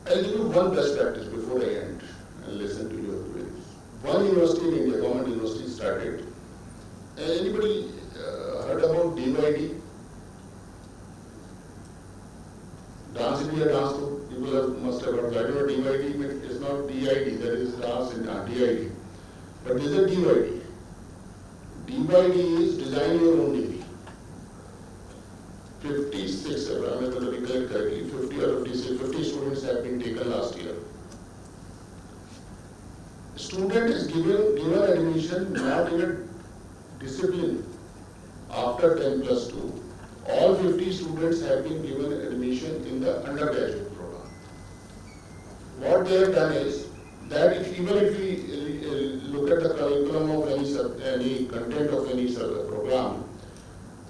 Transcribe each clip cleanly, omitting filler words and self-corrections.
I'll give you one best practice before I end and listen to your queries. One university in India, government university started. Anybody heard about DYD? Dance India Dance Group? People must have heard. I don't know DYD, it's not DID, that is dance in DID. But this is a DYD. DYD is design your own degree. 56, if I'm able to recollect correctly, 50 or 56, 50 students have been taken last year. Student is given admission not in a discipline after 10 plus 2. All 50 students have been given admission in the undergraduate program. What they have done is that even if we look at the curriculum of any content of any program,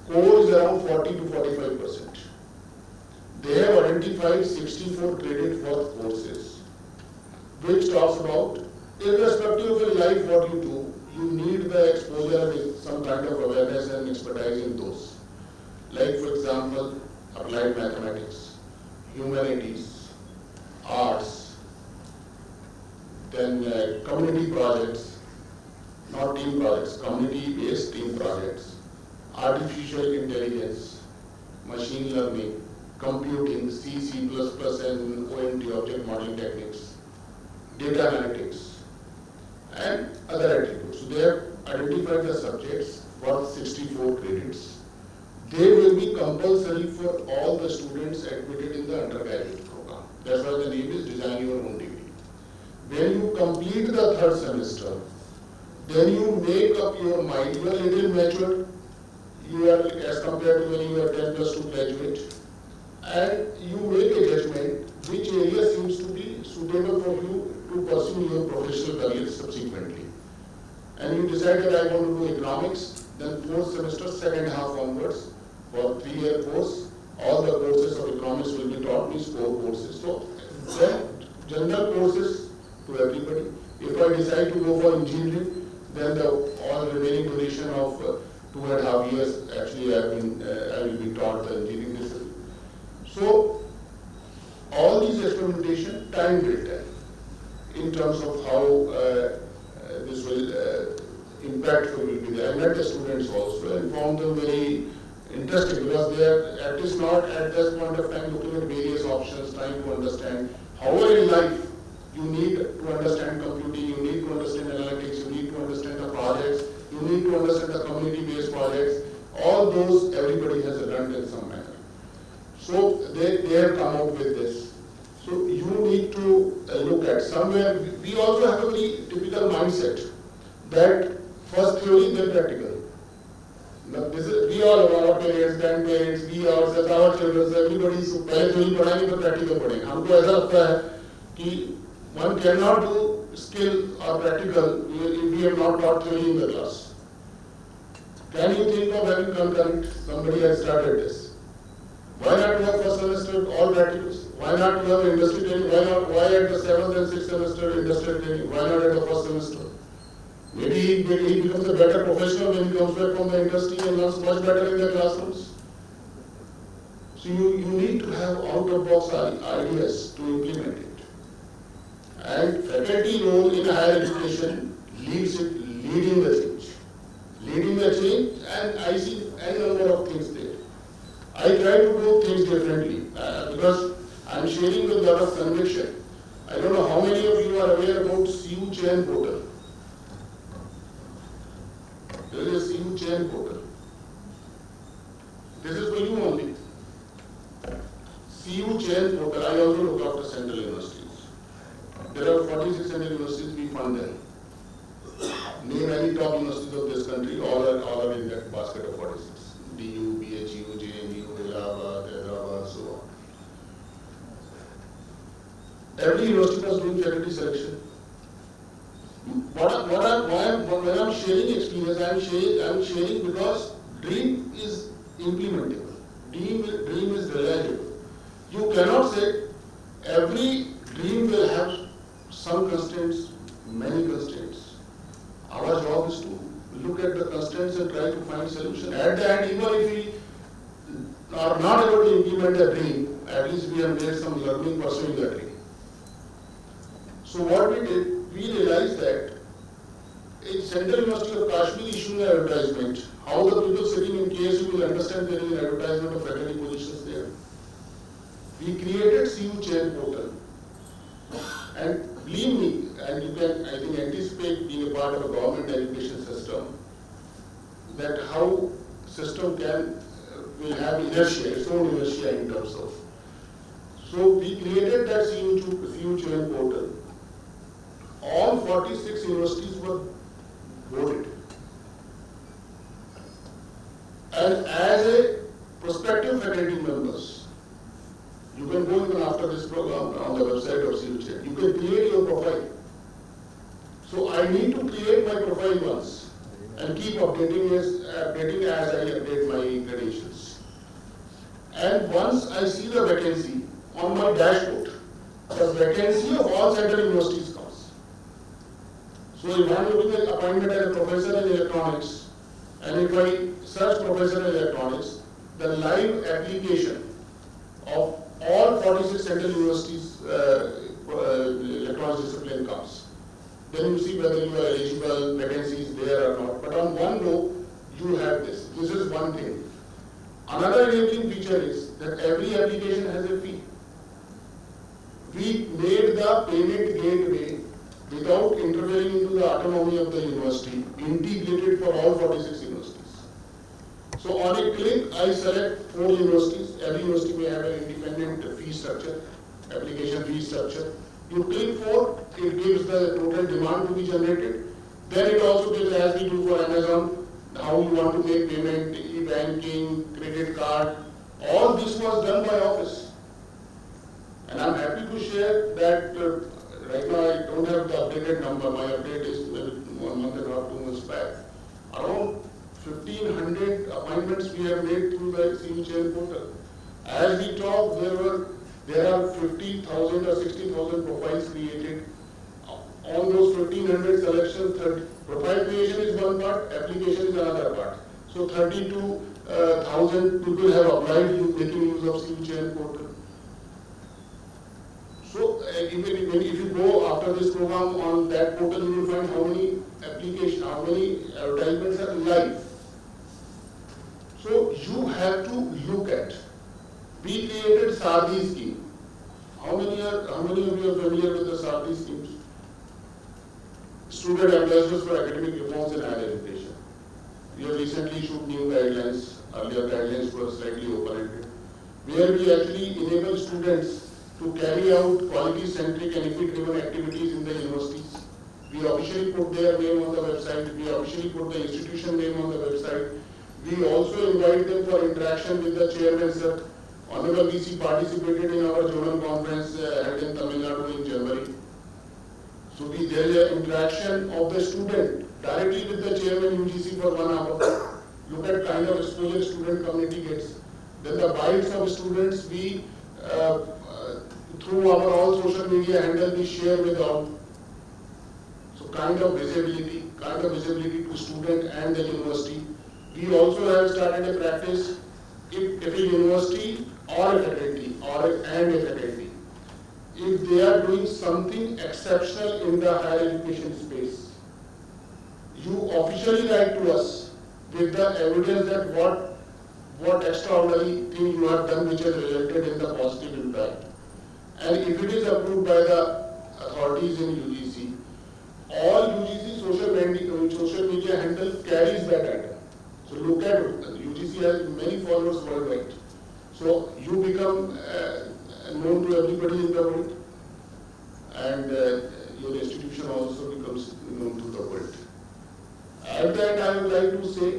core is around 40 to 45%. They have identified 64 credit worth courses, which talks about irrespective of your life what you do, you need the exposure with some kind of awareness and expertise in those. Like for example, applied mathematics, humanities, arts, then community projects, not team projects, community-based team projects, artificial intelligence, machine learning, computing, C, C++ and OMT, object modeling techniques, data analytics, and other attributes. So they have identified the subjects worth 64 credits. They will be compulsory for all the students admitted in the undergraduate program. That's why the name is Design Your Own Degree. When you complete the third semester, then you make up your mind. You are a little mature. You are as compared to when you are 10 plus 2 graduate, and you make a judgment which area seems to be suitable for you to pursue your professional career subsequently. And you decide that I want to do economics, then fourth semester, second half onwards, for 3-year course, all the courses of economics will be taught, means 4 courses. So then general courses to everybody. If I decide to go for engineering, then the all remaining duration of 2.5 years actually I will be taught the engineering discipline. So all these experimentation time data in terms of how this will impactful will be there. I met the students also and found them very interesting because they are at least not at this point of time looking at various options, trying to understand. However, in life, you need to understand computing, you need to understand analytics, you need to understand the projects, you need to understand the community-based projects. All those everybody has learned in some manner. So they have come out with this. So you need to look at somewhere. We also have a very typical mindset that first theory then practical. Now this is, we all our parents, grandparents, we ourselves, our children, everybody. So पहले theory पढ़ाएंगे तो practical पढ़ेंगे. हमको ऐसा लगता है कि one cannot do skill or practical if we have not taught theory in the class. Can you think of having concurrent? Somebody has started this. Why not have first semester all practicals? Why not have industry training? Why at the 7th and 6th semester industrial training? Why not at the first semester? Maybe he becomes a better professional when he comes back from the industry and learns much better in the classrooms. So you need to have out-of-box ideas to implement it. And faculty role in higher education leading the change. Leading the change, and I see any number of things there. I try to do things differently because I am sharing with a lot of conviction. I don't know how many of you are aware about CU chain portal. There is a CU chain portal. This is for you only. CU chain portal. I also look after central universities. There are 46 central universities, we fund them. Name any top universities of this country, all are in that basket of 46. DU, BHU, JNU, Allahabad, Hyderabad, so on. Every university was doing faculty selection. When I'm sharing experience, I'm sharing because dream is implementable. Dream is realizable. You cannot say every dream will have some constraints, many constraints. Our job is to look at the constraints and try to find solution. At the end, even if we are not able to implement the dream, at least we have made some learning pursuing the dream. So what we did, we realized that in Central University of Kashmir issuing an advertisement, how the people sitting in KSU will understand there is an advertisement of faculty positions there. We created CU chain portal. And believe me, and you can, I think, anticipate being a part of a government education system, that how system will have inertia, its own inertia in terms of. So we created that CU chain portal. All 46 universities were voted. And as a prospective faculty members, you can go even after this program on the website of CUChat. You can create your profile. So I need to create my profile once and keep updating as I update my credentials. And once I see the vacancy on my dashboard, the vacancy of all central universities comes. So if I am looking at appointment as a professor in electronics, and if I search professor in electronics, the live application of all 46 central universities electronics discipline comes. Then you see whether you are eligible, vacancies there or not. But on one go, you have this. This is one thing. Another enabling feature is that every application has a fee. We made the payment gateway without interfering into the autonomy of the university, integrated for all 46 universities. So on a click, I select 4 universities. Every university may have an independent fee structure, application fee structure. You click 4, it gives the total demand to be generated. Then it also gives, as we do for Amazon, how you want to make payment, e-banking, credit card. All this was done by Office. And I'm happy to share that right now I don't have the updated number. My update is maybe 1 month and a half, 2 months back. Around 1,500 appointments we have made through the CU chain portal. As we talk, there are 50,000 or 60,000 profiles created. On those 1,500 selections, profile creation is one part, application is another part. So 32,000 people have applied making use of CU chain portal. So even if you go after this program on that portal, you will find how many applications, how many advertisements are live. So you have to look at. We created SARDI scheme. How many of you are familiar with the SARDI schemes? Student ambassadors for academic reforms in higher education. We have recently issued new guidelines. Earlier guidelines were slightly open-ended, where we actually enable students to carry out quality-centric and effort-driven activities in the universities. We officially put their name on the website. We officially put the institution name on the website. We also invite them for interaction with the chairman, sir. Honorable VC participated in our journal conference held in Tamil Nadu in January. So there is an interaction of the student directly with the chairman UGC for 1 hour. Look at kind of exposure student community gets. Then the bites of students we through our all social media handle we share with all. So kind of visibility to student and the university. We also have started a practice if a university or a faculty and a faculty, if they are doing something exceptional in the higher education space, you officially write to us with the evidence that what extraordinary thing you have done which has resulted in the positive impact. And if it is approved by the authorities in UGC, all UGC social media handle carries that item. So look at it. UGC has many followers worldwide. So you become known to everybody in the world, and your institution also becomes known to the world. At that, I would like to say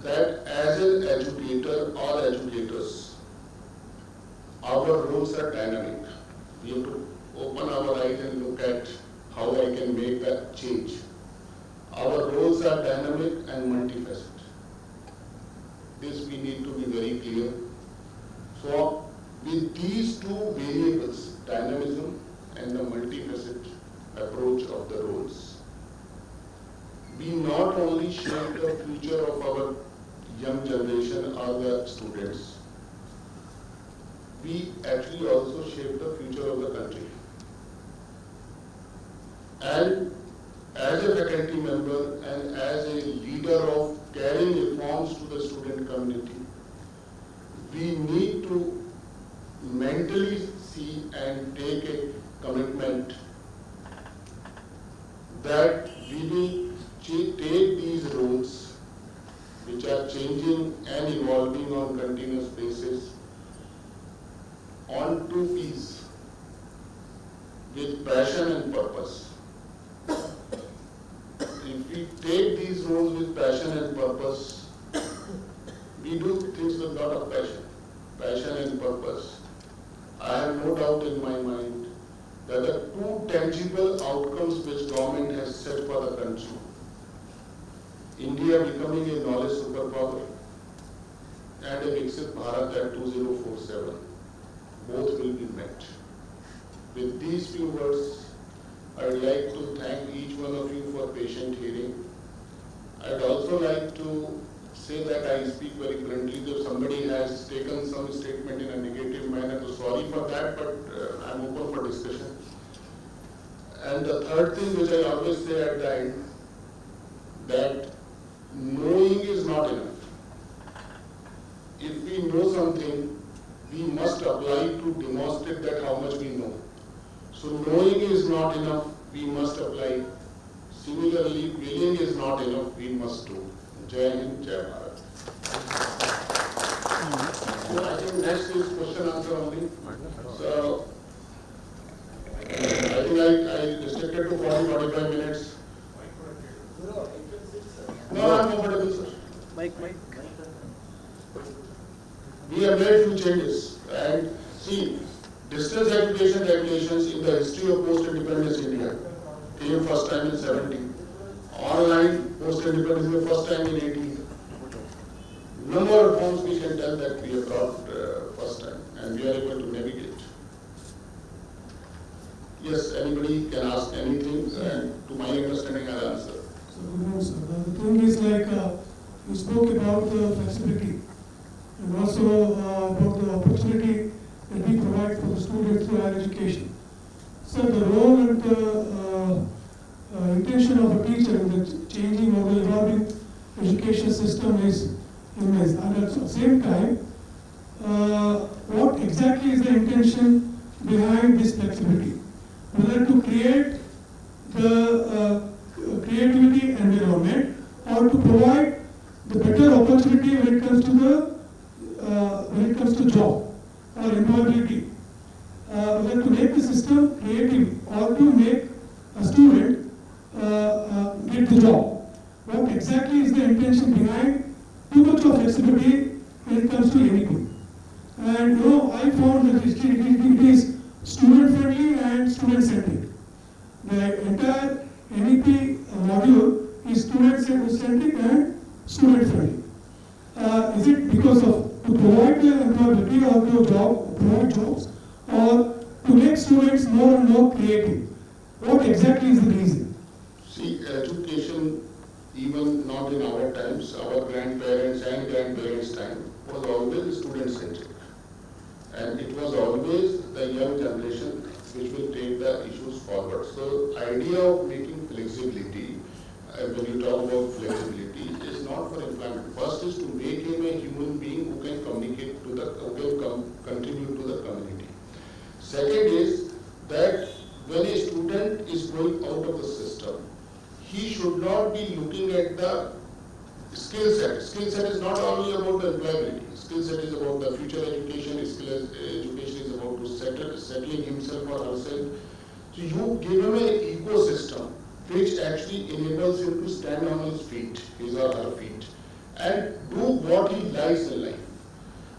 that as an educator or educators, our roles are dynamic. We have to open our eyes and look at how I can make that change. Our roles are dynamic and multifaceted. This we need to be very clear. So with these two variables, dynamism and the multifaceted approach of the roles, we not only shape the future of our young generation or the students, we actually also shape the future of the country. And as a faculty member and as a leader of carrying reforms to the student community, we need to mentally see and take a commitment that we will take these roles which are changing and evolving on continuous basis on two P's, with passion and purpose. If we take these roles with passion and purpose, we do things with a lot of passion and purpose. I have no doubt in my mind that the two tangible outcomes which government has set for the country, India becoming a knowledge superpower and a Viksit Bharat at 2047, both will be met. With these few words, I would like to thank each one of you for patient hearing. I'd also like to say that I speak very friendly. If somebody has taken some statement in a negative manner, so sorry for that, but I'm open for discussion. And the third thing which I always say at the end, that knowing is not enough. If we know something, we must apply to demonstrate that how much we know. So knowing is not enough, we must apply. Similarly, willing is not enough, we must do. Jai Hind, Jai Bharat. So I think next is question answer only. So I think I restricted to 40-45 minutes. No, I'm comfortable, sir. Mike. We have made few changes, and see, distance education regulations in the history of post-independence India came first time in 17. Online post-independence the first time in 18. Number of reforms we can tell that we have brought first time, and we are able to navigate. Yes, anybody can ask anything, and to my understanding, I'll answer. So, sir, the thing is like you spoke about the flexibility and also about the opportunity that we provide for the students through higher education. So the role and the intention of a teacher in the changing or the evolving education system is immense. And at the same time, what exactly is the intention behind this flexibility? Whether to create the creativity environment or to provide the better opportunity when it comes to the job or employability, whether to make the system creative or to make a student get the job. What exactly is the intention behind too much of flexibility when it comes to anything? And I found that it is student friendly and student centric. The entire NEP module is student centric and student friendly. Is it because of to provide the employability or to provide jobs, or to make students more and more creative? What exactly is the reason? See, education, even not in our times, our grandparents and grandparents' time, was always student-centric. And it was always the young generation which will take the issues forward. So, idea of making flexibility, when you talk about flexibility, is not for employment. First is to make him a human being who can communicate to who can contribute to the community. Second is that when a student is going out of the system, he should not be looking at the skill set. Skill set is not only about the employability. Skill set is about the future education. Education is about to settling himself or herself. So you give him an ecosystem which actually enables him to stand on his feet, his or her feet, and do what he likes in life.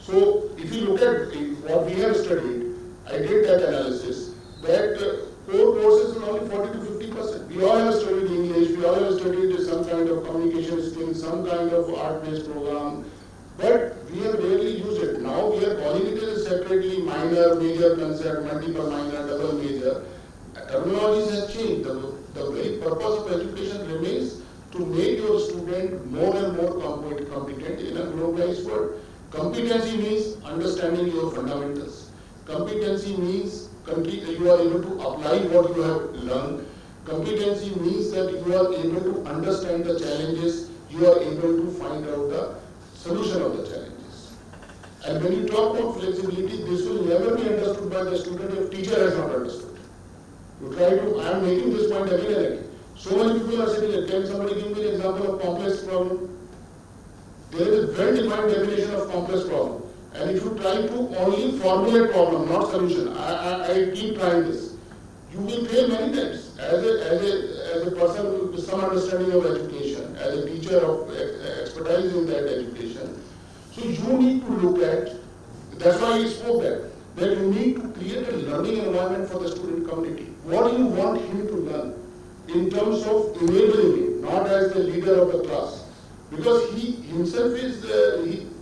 So if you look at what we have studied, I did that analysis, that core courses is only 40 to 50%. We all have studied English, we all have studied some kind of communication skills, some kind of art-based program, but we have rarely used it. Now we are calling it as separately minor, major concept, multiple minor, double major. Terminologies have changed. The very purpose of education remains to make your student more and more competent in a globalized world. Competency means understanding your fundamentals. Competency means you are able to apply what you have learned. Competency means that you are able to understand the challenges, you are able to find out the solution of the challenges. And when you talk about flexibility, this will never be understood by the student if teacher has not understood. You try to, I am making this point again and again. So many people are sitting here, can somebody give me an example of complex problem? There is a well-defined definition of complex problem. And if you try to only formulate problem, not solution, I keep trying this, you will fail many times. As a person with some understanding of education, as a teacher of expertise in that education, so you need to look at, that's why I spoke that you need to create a learning environment for the student community. What do you want him to learn in terms of enabling him, not as the leader of the class? Because he himself is,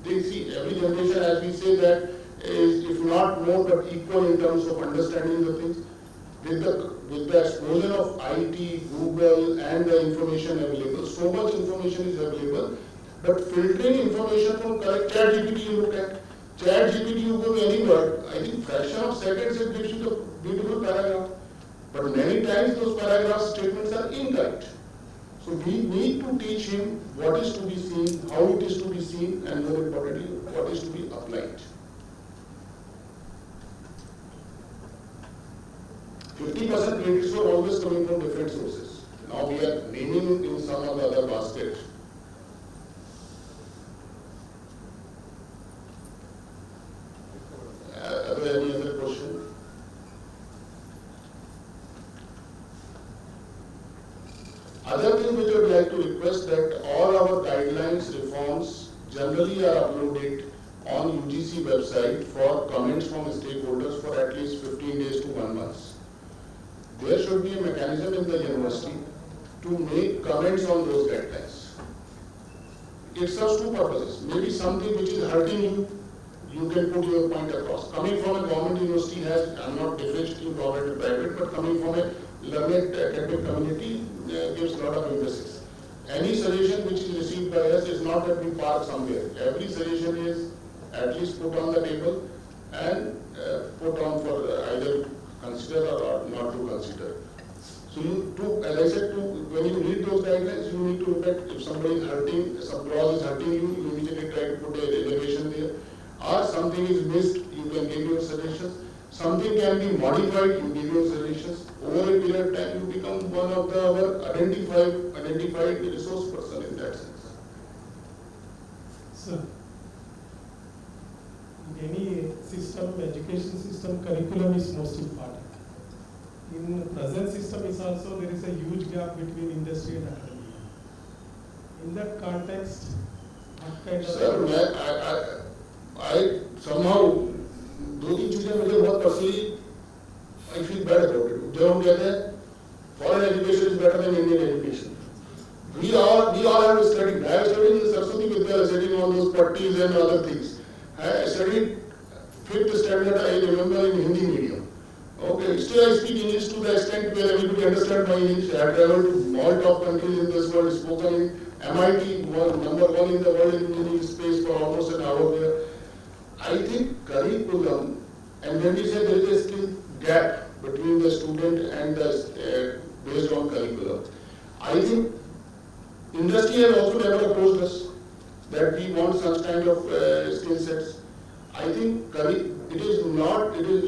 they see every generation, as we say, that is, if not more, but equal in terms of understanding the things. With the explosion of IT, Google, and the information available, so much information is available, but filtering information from correct ChatGPT, you look at ChatGPT, you go anywhere, I think fraction of seconds it gives you the beautiful paragraph. But many times those paragraph statements are incorrect. So we need to teach him what is to be seen, how it is to be seen, and more importantly, what is to be applied. 50% credits were always coming from different sources. Now we are naming in some of the other basket. Are there any other question? Other thing which I would like to request that all our guidelines, reforms generally are uploaded on UGC website for comments from stakeholders for at least 15 days to 1 month. There should be a mechanism in the university to make comments on those guidelines. It serves two purposes. Maybe something which is hurting you, you can put your point across. Coming from a government university has, I'm not differentiating government and private, but coming from a learned academic community gives a lot of emphasis. Any suggestion which is received by us is not that we park somewhere. Every suggestion is at least put on the table and put on for either consider or not to consider. So you, as I said, when you read those guidelines, you need to look at if somebody is hurting, some clause is hurting you, you immediately try to put a reservation there. Or something is missed, you can give your suggestions. Something can be modified, you give your suggestions. Over a period of time, you become one of our identified resource person in that sense. Sir, in any system, education system, curriculum is most important. In the present system is also, there is a huge gap between industry and academia. In that context, what kind of... Sir, I somehow, दो तीन चीजें मुझे बहुत personally, I feel bad about it. जब हम कहते हैं, foreign education is better than Indian education. We all have studied. I have studied in the Saraswati Vidyalaya, studying all those pattis and other things. I studied 5th standard, I remember, in Hindi medium. Okay, still I speak English to the extent where everybody understands my English. I have traveled to all top countries in this world, spoken in MIT, number 1 in the world in English space for almost an hour there. I think curriculum, and when we say there is a skill gap between the student and the based on curriculum, I think industry has also never approached us that we want such kind of skill sets. I think it is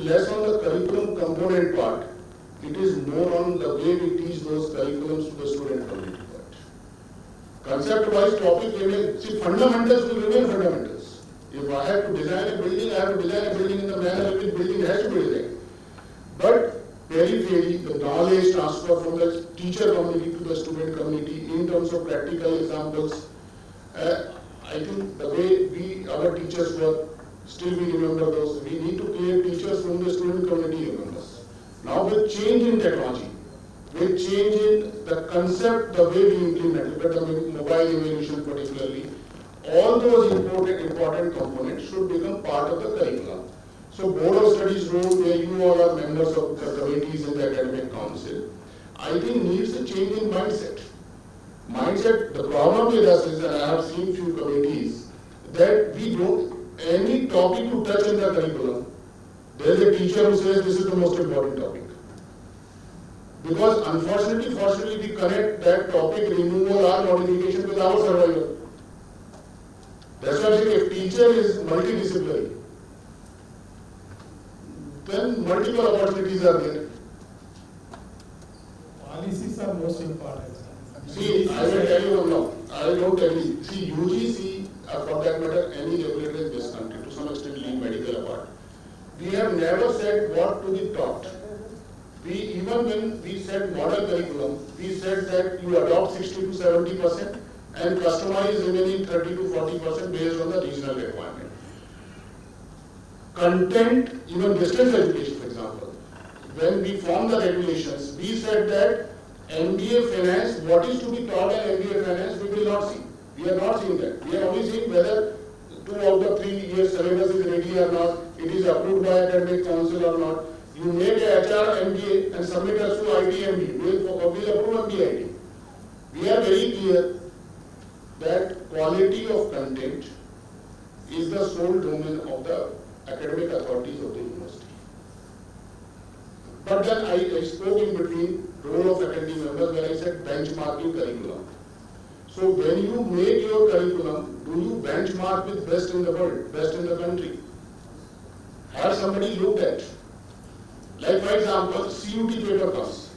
less on the curriculum component part. It is more on the way we teach those curriculums to the student community part. Concept-wise topic, fundamentals will remain fundamentals. If I have to design a building, I have to design a building in the manner in which building has to be designed. But periphery, the knowledge transfer from the teacher community to the student community in terms of practical examples, I think the way our teachers work, still we remember those. We need to create teachers whom the student community remembers. Now with change in technology, with change in the concept, the way we implement it, the mobile evolution particularly, all those important components should become part of the curriculum. So Board of Studies role, where you all are members of the committees in the academic council, I think needs a change in mindset. The problem with us is, and I have seen few committees, that we don't, any topic to touch in the curriculum, there is a teacher who says this is the most important topic. Because fortunately, we connect that topic removal or modification with our survival. That's why I say if teacher is multidisciplinary, then multiple opportunities are there. Policies are most important. See, I will tell you now, I don't tell you. See, UGC, for that matter, any regulator in this country, to some extent leave medical apart. We have never said what to be taught. Even when we said model curriculum, we said that you adopt 60 to 70% and customize remaining 30 to 40% based on the regional requirement. Content, even distance education, for example, when we formed the regulations, we said that MBA finance, what is to be taught in MBA finance, we will not see. We are not seeing that. We are only seeing whether 2 out of 3 years syllabus is ready or not, it is approved by academic council or not. You make a HR MBA and submit us to IT MBA. We will approve MBA IT. We are very clear that quality of content is the sole domain of the academic authorities of the university. But then I spoke in between role of faculty members where I said benchmarking curriculum. So when you make your curriculum, do you benchmark with best in the world, best in the country? Have somebody looked at? Like for example, CUT paper comes.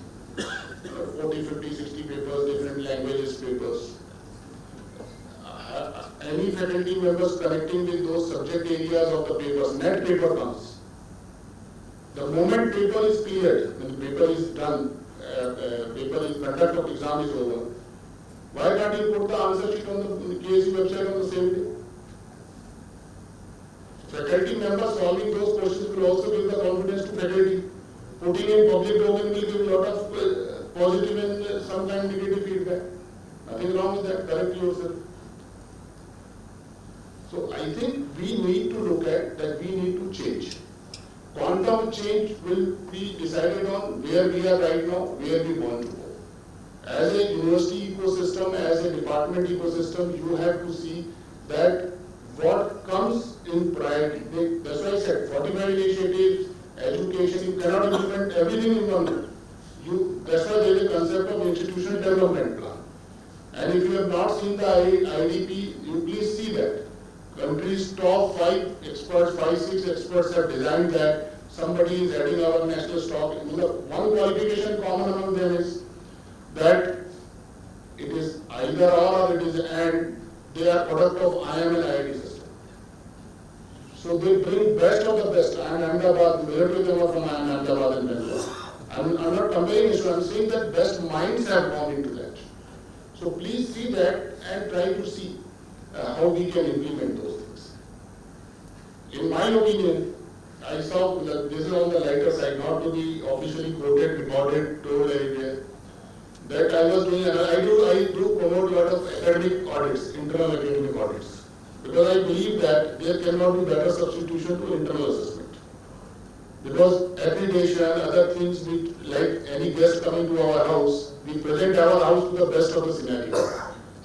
40, 50, 60 papers, different languages papers. Any faculty members connecting with those subject areas of the papers, net paper comes. The moment paper is cleared, when the paper is done, conduct of exam is over, why can't you put the answer sheet on the KSU website on the same day? Faculty members solving those questions will also give the confidence to faculty. Putting in public domain will give a lot of positive and sometimes negative feedback. Nothing wrong with that, correct yourself. So I think we need to look at that we need to change. Quantum change will be decided on where we are right now, where we want to go. As a university ecosystem, as a department ecosystem, you have to see that what comes in priority. That's why I said 45 initiatives, education, you cannot implement everything in one go. That's why there is a concept of institutional development plan. And if you have not seen the IDP, you please see that. Country's top 5 experts, 5-6 experts have designed that. Somebody is adding our national stock. One qualification common among them is that it is either or it is and. They are product of IM and IIT system. So they bring best of the best. I am Ahmedabad, majority of them are from Ahmedabad and Bangalore. I'm not comparing this, I'm saying that best minds have gone into that. So please see that and try to see how we can implement those things. In my opinion, I saw that this is on the lighter side, not to be officially quoted, recorded, told everywhere. That I was doing, and I do promote a lot of academic audits, internal academic audits, because I believe that there cannot be better substitution to internal assessment. Because accreditation, other things, like any guest coming to our house, we present our house to the best of the scenario.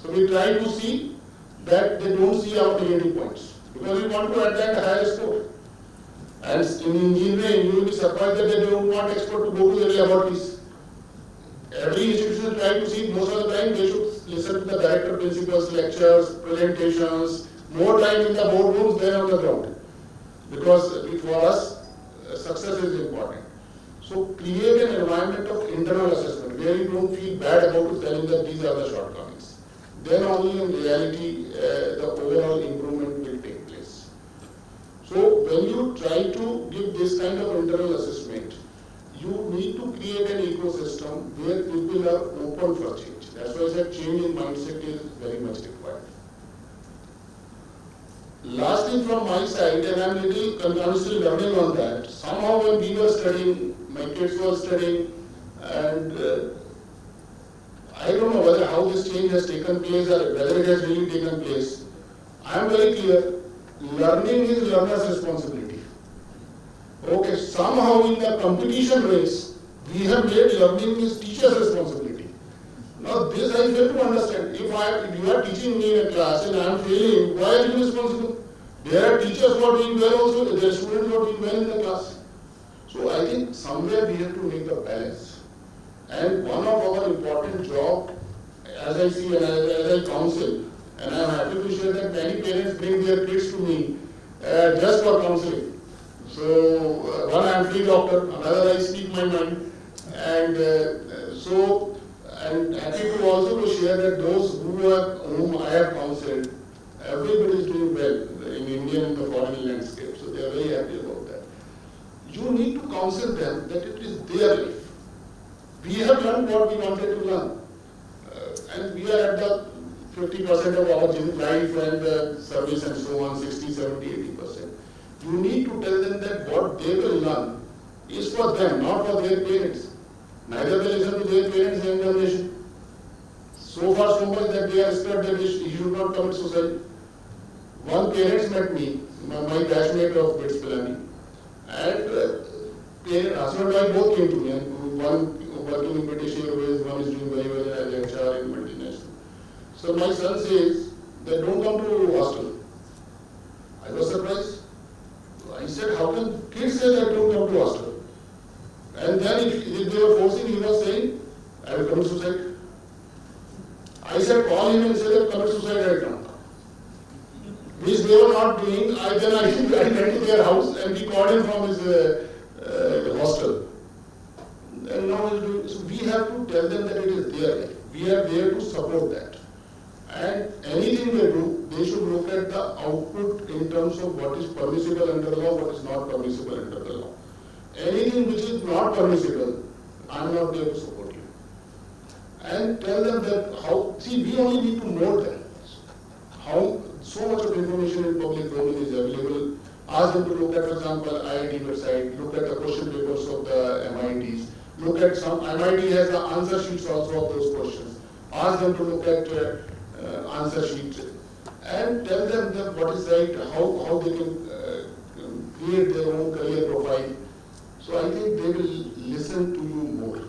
So we try to see that they don't see our negative points, because we want to attract a higher score. And in engineering, you will be surprised that they don't want expert to go to their laboratories. Every institution tries to see, most of the time they should listen to the director, principals, lectures, presentations, more time in the boardrooms than on the ground. Because for us, success is important. So create an environment of internal assessment where you don't feel bad about telling that these are the shortcomings. Then only in reality the overall improvement will take place. So when you try to give this kind of internal assessment, you need to create an ecosystem where people are open for change. That's why I said change in mindset is very much required. Last thing from my side, and I'm still learning on that. Somehow when we were studying, my kids were studying, and I don't know whether how this change has taken place or whether it has really taken place. I am very clear, learning is learner's responsibility. Okay, somehow in the competition race, we have made learning is teacher's responsibility. Now this I fail to understand. If you are teaching me in a class and I am failing, why are you responsible? There are teachers who are doing well also, there are students who are doing well in the class. So I think somewhere we have to make the balance. And one of our important job, as I see and as I counsel, and I am happy to share that many parents bring their kids to me just for counseling. So one I am free doctor, another I speak my mind, and I'm happy to also to share that those whom I have counseled, everybody is doing well in India and the foreign landscape. So they are very happy about that. You need to counsel them that it is their life. We have learned what we wanted to learn, and we are at the 50% of our life and service and so on, 60, 70, 80%. You need to tell them that what they will learn is for them, not for their parents. Neither they listen to their parents' young generation. So far so much that they are scared that he should not commit suicide. One parents met me, my batchmate of Bits Pilani, and husband and wife both came to me, and one working in British Airways, one is doing very well as HR in multinational. So my son says that don't come to hostel. I was surprised. I said, how can kids say that don't come to hostel? And then if they were forcing, he was saying, I will commit suicide. I said, call him and say that commit suicide right now. Which they were not doing. I went to their house and we called him from his hostel. And now he's doing, so we have to tell them that it is their life. We are there to support that. And anything they do, they should look at the output in terms of what is permissible under the law, what is not permissible under the law. Anything which is not permissible, I am not there to support you. And tell them that how, see, we only need to mold them. How so much of information in public domain is available. Ask them to look at, for example, IIT website, look at the question papers of the MITs, look at some, MIT has the answer sheets also of those questions. Ask them to look at answer sheets and tell them that what is right, how they can create their own career profile. So I think they will listen to you more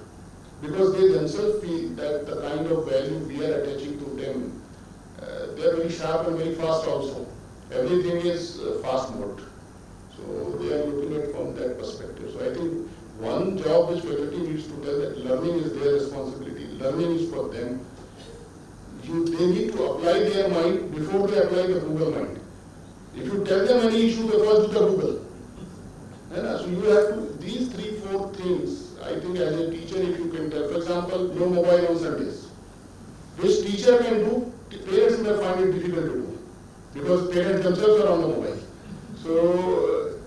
because they themselves feel that the kind of value we are attaching to them, they are very sharp and very fast also. Everything is fast mode. So they are looking at it from that perspective. So I think one job which faculty needs to tell that learning is their responsibility. Learning is for them. They need to apply their mind before they apply the Google mind. If you tell them any issue, they first do the Google. And so you have to, these 3-4 things, I think as a teacher, if you can tell, for example, no mobile on Sundays. Which teacher can do, parents may find it difficult to do. Because parents themselves are on the mobile. So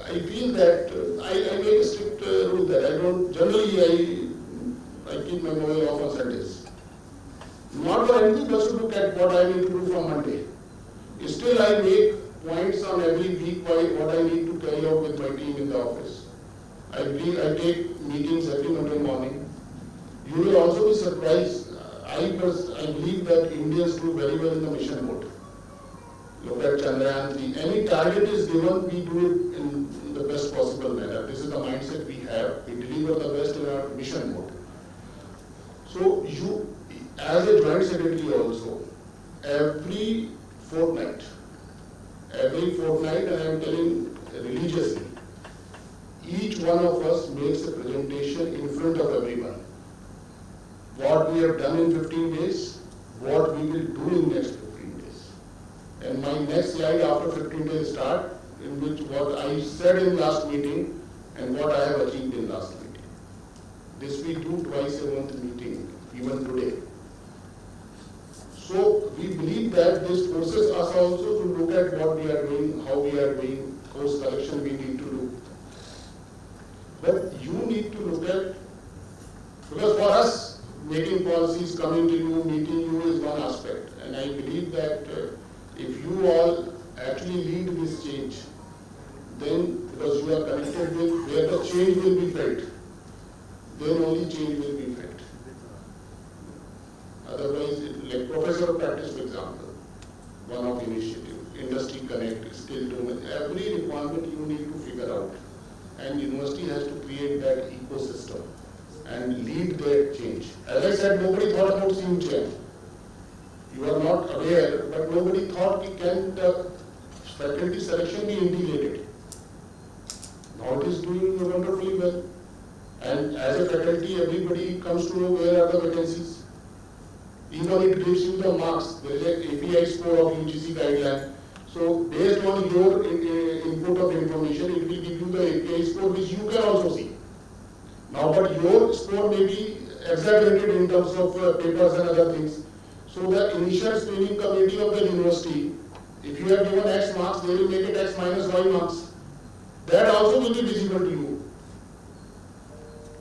I feel that I make a strict rule that I don't, generally I keep my mobile off on Sundays. Not for anything, just to look at what I need to do from Monday. Still I make points on every week what I need to carry out with my team in the office. I take meetings every Monday morning. You will also be surprised. I believe that Indians do very well in the mission mode. Look at Chandrayaan. Any target is given, we do it in the best possible manner. This is the mindset we have. We deliver the best in our mission mode. So you, as a joint secretary also, every fortnight, and I am telling religiously, each one of us makes a presentation in front of everyone. What we have done in 15 days, what we will do in next 15 days. And my next slide after 15 days start, in which what I said in last meeting and what I have achieved in last meeting. This we do twice a month meeting, even today. So we believe that this forces us also to look at what we are doing, how we are doing, course correction we need to do. But you need to look at, because for us, making policies, coming to you, meeting you is one aspect. And I believe that if you all actually lead this change, then because you are connected with where the change will be felt, then only change will be felt. Otherwise, like Professor of Practice, for example, one of the initiative, Industry Connect, Skill Domain, every requirement you need to figure out. And university has to create that ecosystem and lead that change. As I said, nobody thought about CUCHM. You are not aware, but nobody thought can the faculty selection be integrated. Now it is doing wonderfully well. And as a faculty, everybody comes to know where are the vacancies. Even it gives you the marks. There is an API score of UGC guideline. So based on your input of information, it will give you the API score which you can also see. Now, but your score may be exaggerated in terms of papers and other things. So the initial screening committee of the university, if you have given X marks, they will make it X minus Y marks. That also will be visible to you.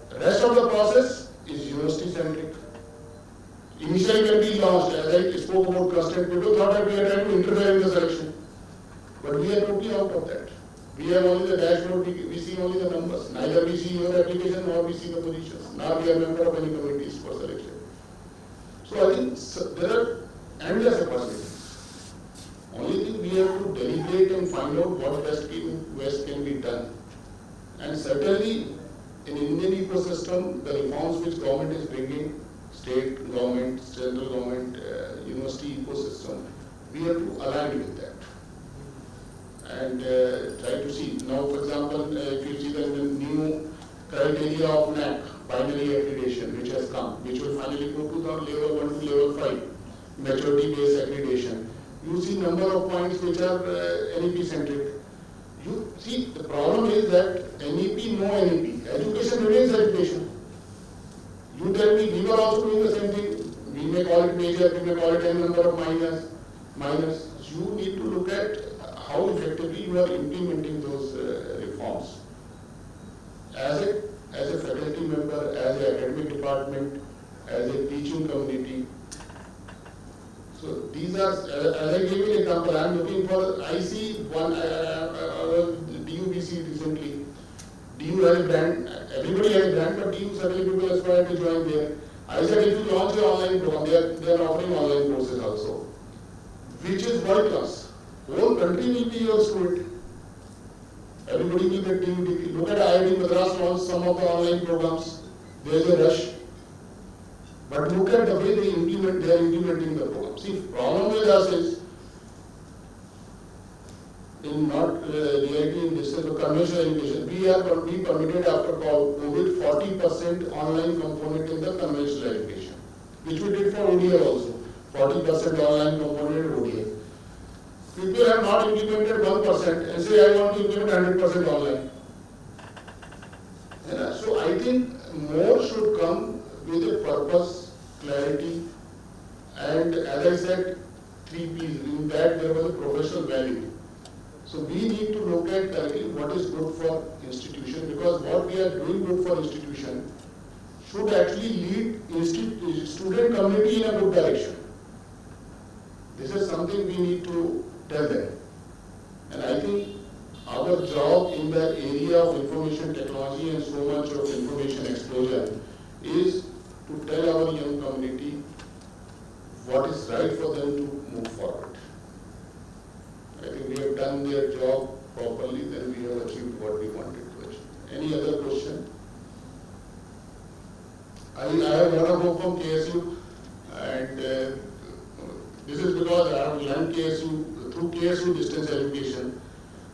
The rest of the process is university centric. Initially when we launched, as I spoke about constant, people thought that we are trying to interfere in the selection. But we are totally out of that. We have only the dashboard, we see only the numbers. Neither we see your application nor we see the positions. Now we are member of any committees for selection. So I think there are endless opportunities. Only thing we have to deliberate and find out what best can be done. And certainly in Indian ecosystem, the reforms which government is bringing, state government, central government, university ecosystem, we have to align with that. And try to see. Now, for example, if you see the new criteria of NAC, binary accreditation, which has come, which will finally go to the level 1 to level 5, maturity-based accreditation. You see number of points which are NEP-centric. You see, the problem is that NEP, no NEP. Education remains education. You tell me, we were also doing the same thing. We may call it major, we may call it n number of minors. You need to look at how effectively you are implementing those reforms. As a faculty member, as an academic department, as a teaching community. So these are, as I gave you an example, I am looking for, I see one, DUBC recently. DU has a brand, everybody has a brand, but DU certainly people aspire to join there. I said if you launch your online program, they are offering online courses also, which is world class. Whole country will be yours to it. Everybody will get DU. Look at IIT Madras launched some of the online programs. There is a rush. But look at the way they are implementing the program. See, problem with us is in not reality in distance or conventional education, we permitted after COVID 40% online component in the conventional education, which we did for ODA also. 40% online component ODA. People have not implemented 1% and say I want to implement 100% online. So I think more should come with a purpose, clarity, and as I said, 3 P's. In that there was a professional value. So we need to look at what is good for institution, because what we are doing good for institution should actually lead student community in a good direction. This is something we need to tell them. And I think our job in the area of information technology and so much of information explosion is to tell our young community what is right for them to move forward. I think we have done their job properly, then we have achieved what we wanted to achieve. Any other question? I have a lot of hope from KSU, and this is because I have learned KSU through KSU distance education.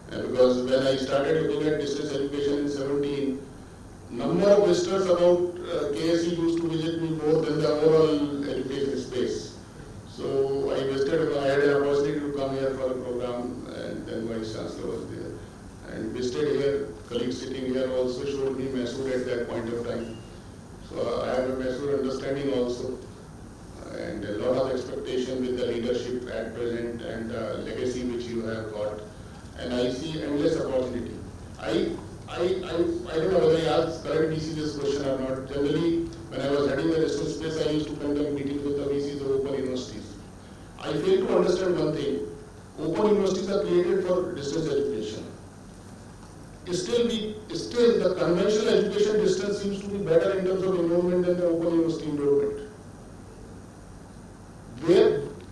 Because when I started looking at distance education in 17, number of visitors about KSU used to visit me more than the overall education space. So I visited, I had an opportunity to come here for a program, and then Vice Chancellor was there. And visited here, colleagues sitting here also showed me Mysuru at that point of time. So I have a Mysuru understanding also, and a lot of expectation with the leadership at present and the legacy which you have got. And I see endless opportunity. I don't know whether I asked current VC this question or not. Generally, when I was heading the distance space, I used to conduct meetings with the VCs of open universities. I fail to understand one thing. Open universities are created for distance education. Still, the conventional education distance seems to be better in terms of enrollment than the open university enrollment.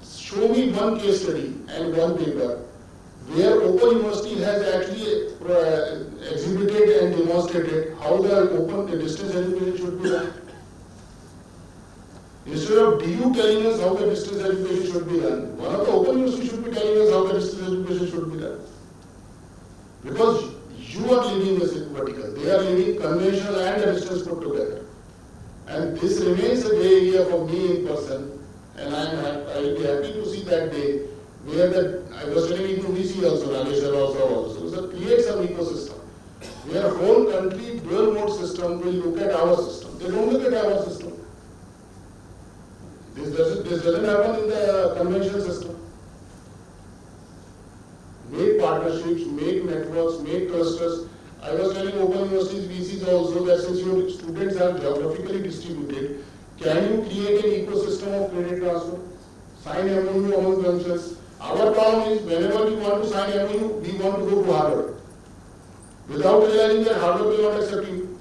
Show me one case study and one paper where Open University has actually exhibited and demonstrated how the distance education should be done. Instead of DU telling us how the distance education should be done, one of the Open University should be telling us how the distance education should be done. Because you are leading this institutions put together. And this remains a grey area for me in person, and I will be happy to see that day where I was telling you VC also, Nageshwar also, so create some ecosystem where whole country dual mode system will look at our system. They don't look at our system. This doesn't happen in the conventional system. Make partnerships, make networks, make clusters. I was telling open universities, VCs also that since your students are geographically distributed, can you create an ecosystem of credit transfer? Sign MOU among themselves. Our problem is whenever we want to sign MOU, we want to go to Harvard. Without realizing that Harvard will not accept you.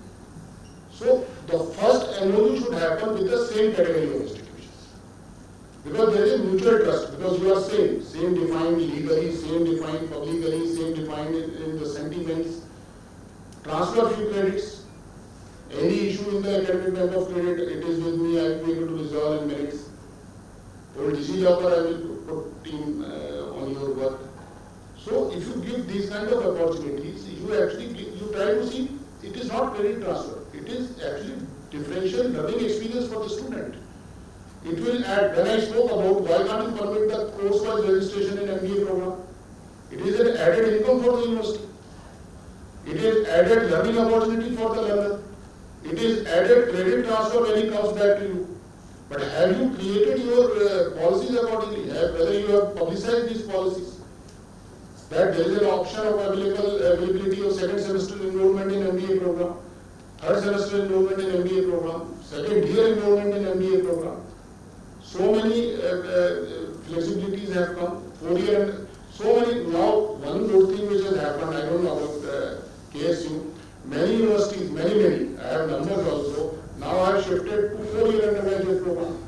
So the first MOU should happen with the same category of institutions. Because there is mutual trust, because you are same defined legally, same defined publicly, same defined in the sentiments. Transfer few credits. Any issue in the academic bank of credit, it is with me, I will be able to resolve in minutes. Or DC Jobber, I will put team on your work. So if you give these kind of opportunities, you try to see it is not credit transfer. It is actually differential learning experience for the student. It will add, when I spoke about why can't you permit the course-wise registration in MBA program, it is an added income for the university. It is added learning opportunity for the learner. It is added credit transfer when it comes back to you. But have you created your policies accordingly? Whether you have publicized these policies? That there is an option of availability of second semester enrollment in MBA program, third semester enrollment in MBA program, second year enrollment in MBA program. So many flexibilities have come. 4 year and so many. Now one good thing which has happened, I don't know about KSU. Many universities, many. I have numbers also. Now I have shifted to 4 year undergraduate program.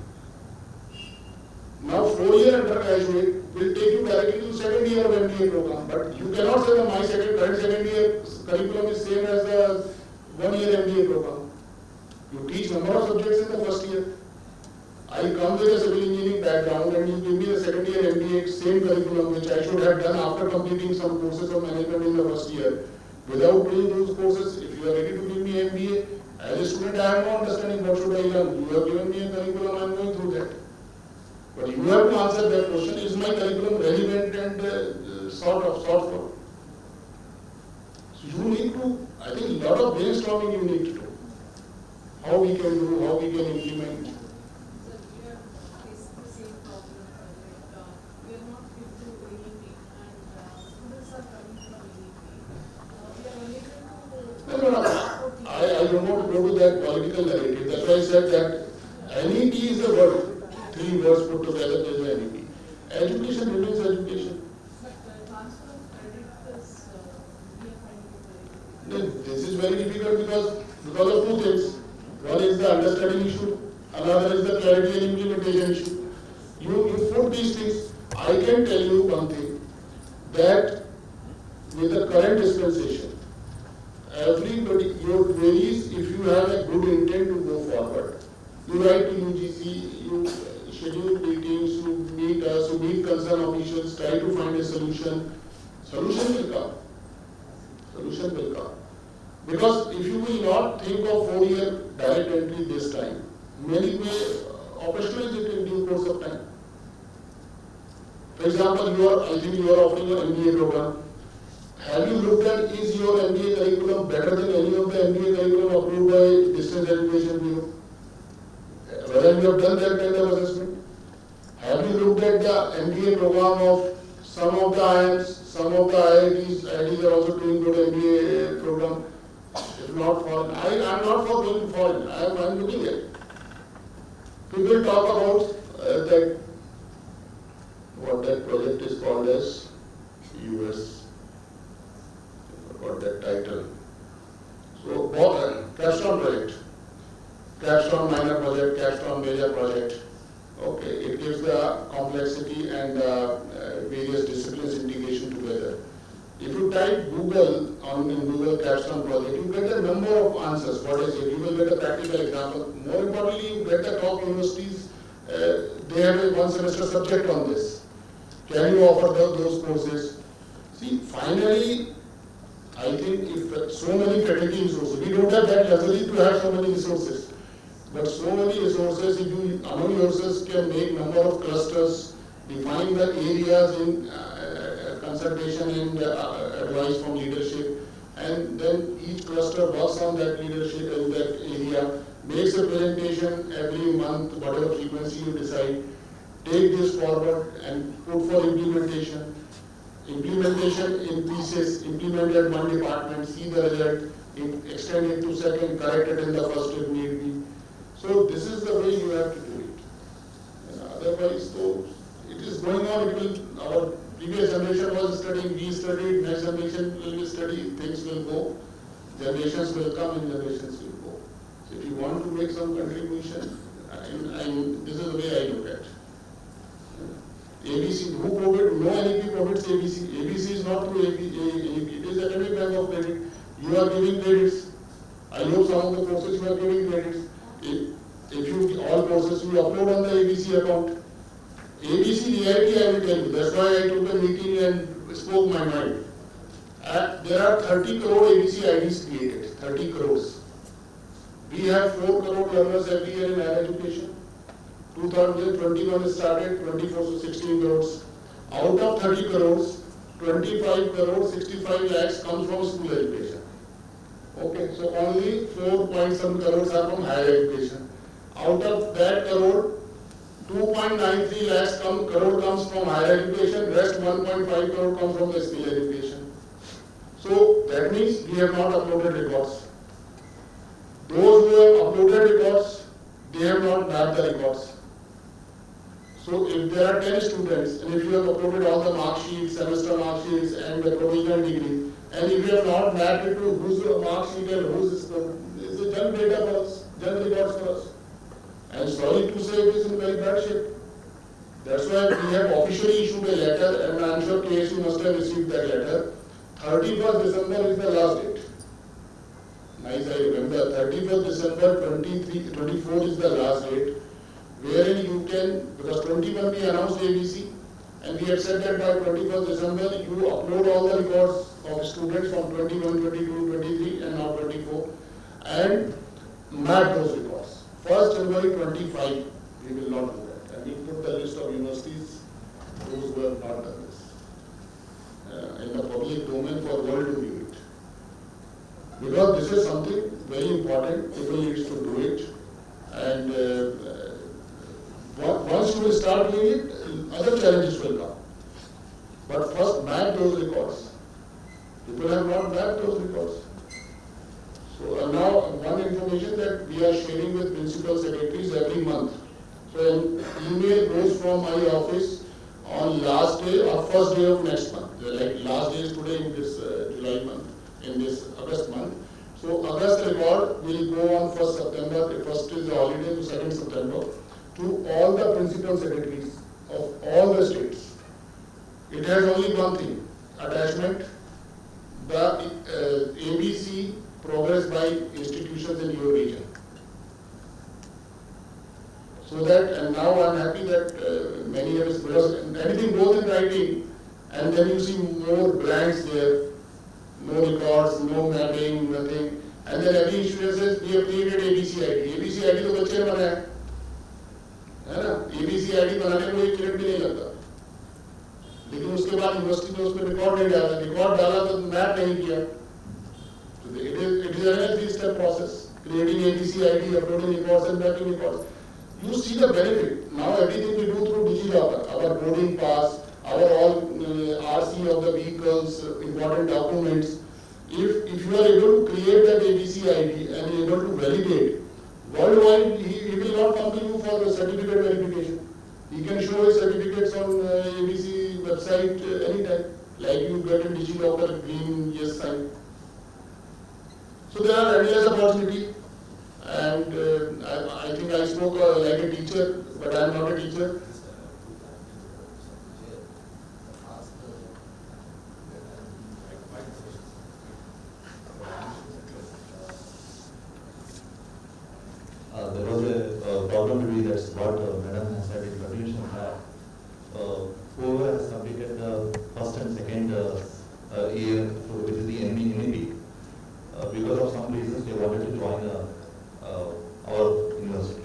Now 4 year undergraduate will take you directly to second year of MBA program. But you cannot say that my current second year curriculum is same as the 1 year MBA program. You teach number of subjects in the first year. I come with a civil engineering background and you give me the second year MBA same curriculum which I should have done after completing some courses of management in the first year. Without doing those courses, if you are ready to give me MBA, as a student I have no understanding what should I learn. You have given me a curriculum, I am going through that. But you have to answer that question, is my curriculum relevant and sort for? So you need to, I think a lot of brainstorming you need to do. How we can do, how we can implement. I don't want to go to that political narrative. That's why I said that NEP is a word. 3 words put together is the NEP. Education remains education. This is very difficult because of 2 things. One is the understanding issue, another is the clarity and implementation issue. You put these things. I can tell you one thing, that with the current dispensation, everybody, your queries, if you have a good intent to go forward, you write to UGC, you schedule meetings, you meet us, you meet concerned officials, try to find a solution. Solution will come. Solution will come. Because if you will not think of 4 year direct entry this time, many may operationalize it in due course of time. For example, I think you are offering an MBA program. Have you looked at, is your MBA curriculum better than any of the MBA curriculum approved by Distance Education Bureau? Whether you have done that kind of assessment? Have you looked at the MBA program of some of the IIMs, some of the IITs are also doing good MBA program? If not foreign, I am not for going foreign, I am looking at it. People talk about what that project is called as US. Got that title. So, capstone project, capstone minor project, capstone major project. Okay, it gives the complexity and various disciplines integration together. If you type Google in Google capstone project, you get a number of answers. What is it? You will get a practical example. More importantly, you get the top universities. They have a 1 semester subject on this. Can you offer those courses? See, finally, I think if so many faculty resources, we don't have that luxury to have so many resources, but so many resources, if you among yourselves can make number of clusters, define the areas in consultation and advice from leadership, and then each cluster works on that leadership in that area, makes a presentation every month, whatever frequency you decide, take this forward and put for implementation. Implementation in pieces, implement at one department, see the result, extend it to second, correct it in the first if need be. So this is the way you have to do it. Otherwise, so it is going on. It will. Our previous generation was studying. We studied. Next generation will study. Things will go. Generations will come and generations will go. So if you want to make some contribution, this is the way I look at it. ABC, who profit? No NEP profits ABC. ABC is not through NEP. It is academic bank of credit. You are giving credits. I know some of the courses you are giving credits. If you all courses you upload on the ABC account. ABC reality I will tell you. That's why I took a meeting and spoke my mind. There are 30 crore ABC IDs created. 30 crores. We have 4 crore learners every year in higher education. 2021 started, 24 to 16 crores. Out of 30 crores, 25 crores, 65 lakhs comes from school education. Okay, so only 4 point some crores are from higher education. Out of that crore, 2.93 lakhs crore comes from higher education, rest 1.5 crore comes from the skill education. So that means we have not uploaded records. Those who have uploaded records, they have not mapped the records. So if there are 10 students and if you have uploaded all the mark sheets, semester mark sheets and the provisional degree, and if you have not mapped it to whose mark sheet and whose it's a junk data for us, junk records for us. And sorry to say it is in very bad shape. That's why we have officially issued a letter, and I am sure KSU must have received that letter. 31st December is the last date. Nice, I remember. 31st December 24 is the last date, wherein you can, because 21 we announced ABC, and we have said that by 21st December you upload all the records of students from 21, 22, 23 and now 24 and map those records. 1st January 25, we will not do that. And we put the list of universities, those who have not done this, in the public domain for world to view it. Because this is something very important, people need to do it. And once you will start doing it, other challenges will come. But first map those records. People have not mapped those records. So now one information that we are sharing with principal secretaries every month. So an email goes from my office on last day or first day of next month. Like last day is today in this July month, in this August month. So August record will go on 1st September, the first is the holiday to 2nd September, to all the principal secretaries of all the states. It has only one thing, attachment, the ABC progress by institutions in your region. So that, and now I am happy that many of us, because anything goes in writing, and then you see more blanks there, no records, no mapping, nothing. And then every institution says, we have created ABC ID. ABC ID तो बच्चे ने बनाया है ना? ABC ID बनाने में कोई credit भी नहीं लगता. लेकिन उसके बाद यूनिवर्सिटी ने उसमें रिकॉर्ड नहीं डाला. रिकॉर्ड डाला तो मैप नहीं किया. So it is a three-step process. Creating ABC ID, uploading records and mapping records. You see the benefit. Now everything we do through DigiLocker. Our boarding pass, our all RC of the vehicles, important documents. If you are able to create that ABC ID and able to validate, worldwide he will not come to you for the certificate verification. He can show his certificates on ABC website anytime, like you get in DigiLocker green yes sign. So there are endless opportunity, and I think I spoke like a teacher, but I am not a teacher. There was a problem maybe that's what Madam has said in continuation of that. Whoever has completed the first and second year with the NEP. Because of some reasons, they wanted to join our university.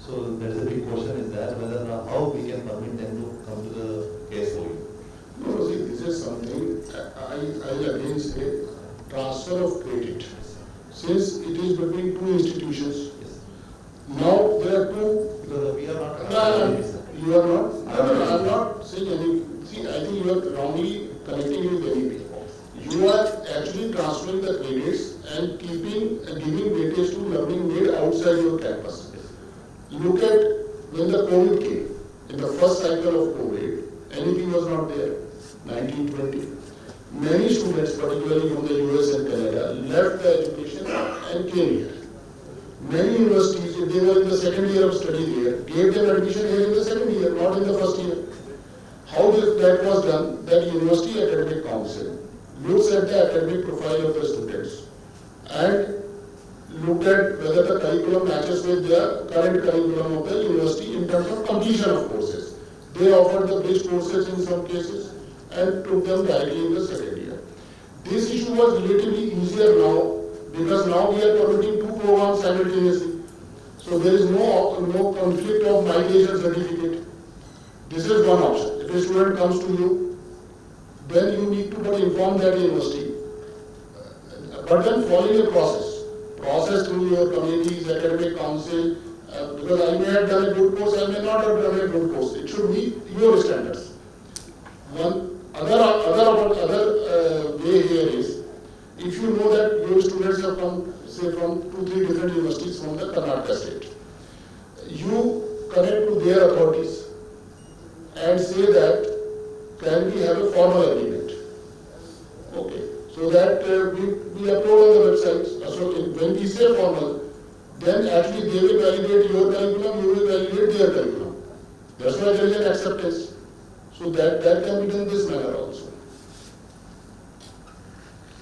So there is a big question is that whether how we can permit them to come to the KSOE. No, see, this is something, I again say, transfer of credit. Since it is between two institutions, Yes. now there are two. Because we are not. You are not? No, I am not saying any. See, I think you are wrongly connecting with NEP. You are actually transferring the credits and giving weightage to learning made outside your campus. Look at when the COVID came. In the first cycle of COVID, NEP was not there. 1920. Many students, particularly from the US and Canada, left the education and came here. Many universities, if they were in the second year of study there, gave them admission here in the second year, not in the first year. How that was done, that University Academic Council looks at the academic profile of the students and looked at whether the curriculum matches with the current curriculum of the university in terms of completion of courses. They offered the bridge courses in some cases and took them directly in the second year. This issue was relatively easier now because now we are permitting two programs simultaneously. So there is no conflict of migration certificate. This is one option. If a student comes to you, then you need to inform that university. But then following a process through your committees, academic council, because I may have done a good course, I may not have done a good course. It should meet your standards. One other way here is, if you know that your students have come, say, from 2-3 different universities from the Karnataka State, you connect to their authorities and say that, can we have a formal agreement? Okay, so that we upload on the website. So when we say formal, then actually they will validate your curriculum, you will validate their curriculum. That's why there is an acceptance. So that can be done this manner also.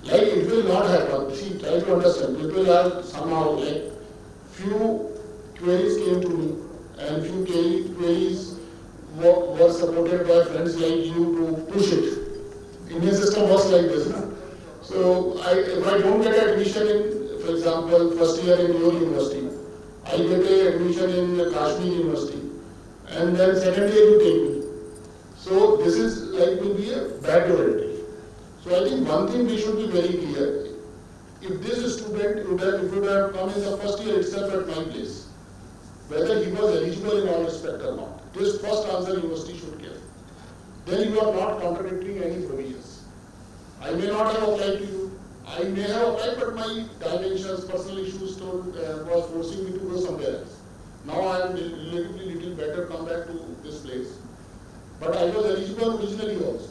Like it will not happen. See, try to understand. People are somehow like few queries came to me and few queries were supported by friends like you to push it. Indian system works like this. Na? So if I don't get admission in, for example, first year in your university, I get a admission in Kashmir University, and then second year you take me. So this is like will be a backdoor entry. So I think one thing we should be very clear. If this student would have come in the first year itself at my place, whether he was eligible in all respect or not, this first answer university should give. Then you are not contradicting any provisions. I may not have applied to you. I may have applied, but my dimensions, personal issues was forcing me to go somewhere else. Now I am relatively little better come back to this place. But I was eligible originally also.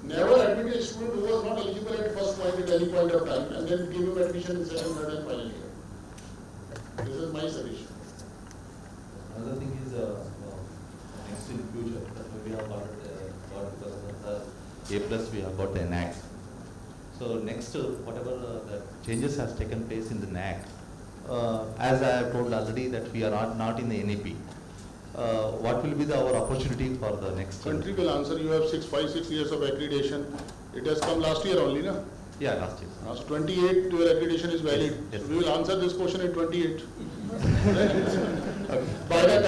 Never admit a student who was not eligible at first point at any point of time and then give him admission in second, third and final year. This is my suggestion. Another thing is next in future we have got because of the A+ we have got the NAC. So next whatever the changes has taken place in the NAC, as I have told already that we are not in the NEP. What will be our opportunity for the next? Country will answer. You have 5-6 years of accreditation. It has come last year only, na? Yeah, last year. Last 28 your accreditation is valid. Yes. So we will answer this question in 28. Okay. By the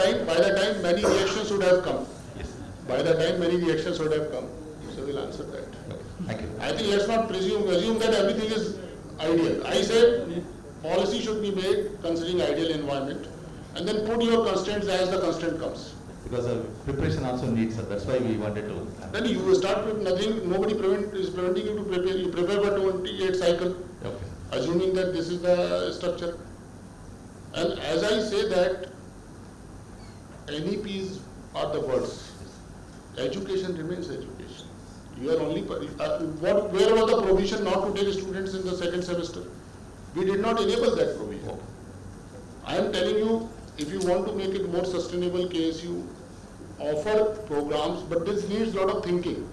time many reactions should have come. Yes. By the time many reactions should have come. So we'll answer that. Okay. Thank you. I think let's not assume that everything is ideal. I said policy should be made considering ideal environment and then put your constraints as the constraint comes. Because preparation also needs, that's why we wanted to. Then you will start with nothing, nobody is preventing you to prepare. You prepare for 28 cycle, Okay. assuming that this is the structure. And as I say that, NEPs are the words. Education remains education. You are only, where was the provision not to take students in the second semester? We did not enable that provision. I am telling you, if you want to make it more sustainable KSU, offer programs, but this needs a lot of thinking.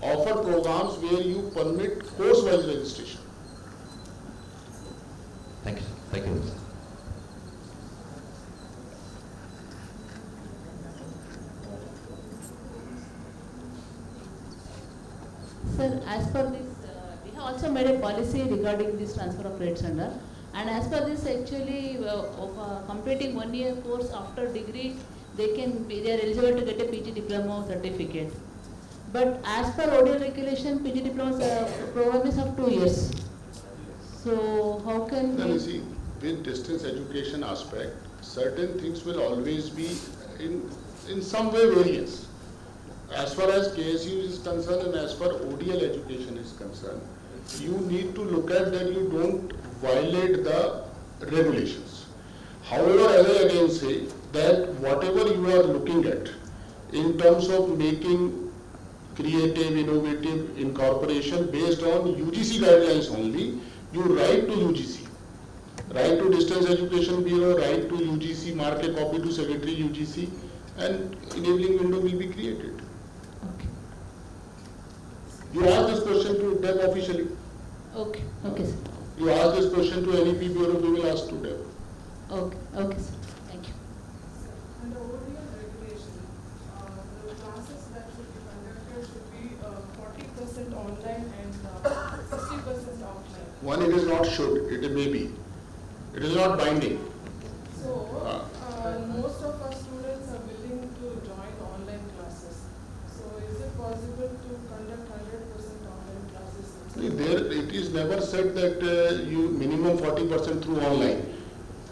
Offer programs where you permit course-wise registration. Thank you. Thank you. Sir, as per this, we have also made a policy regarding this transfer of credit center. And as per this, actually, of completing 1 year course after degree, they are eligible to get a PG diploma certificate. But as per ODL regulation, PG diploma program is of 2 years. So how can Then you we? see, with distance education aspect, certain things will always be in some way variance. As far as KSU is concerned and as far ODL education is concerned, you need to look at that you don't violate the regulations. However, as I again say, that whatever you are looking at in terms of making creative, innovative incorporation based on UGC guidelines only, you write to UGC. Write to Distance Education Bureau, write to UGC, mark a copy to Secretary UGC, and enabling window will be created. Okay. You ask this question to DEP officially. Okay. Okay, sir. You ask this question to NEP Bureau, we will ask to DEP. Okay. Okay, sir. Thank you. Under ODL regulation, the classes that should be conducted should be 40% online and 60% offline. One, it is not should, it may be. It is not binding. So, most of our students are willing to join online classes. So, is it possible to conduct 100% online classes? There, it is never said that you minimum 40% through online.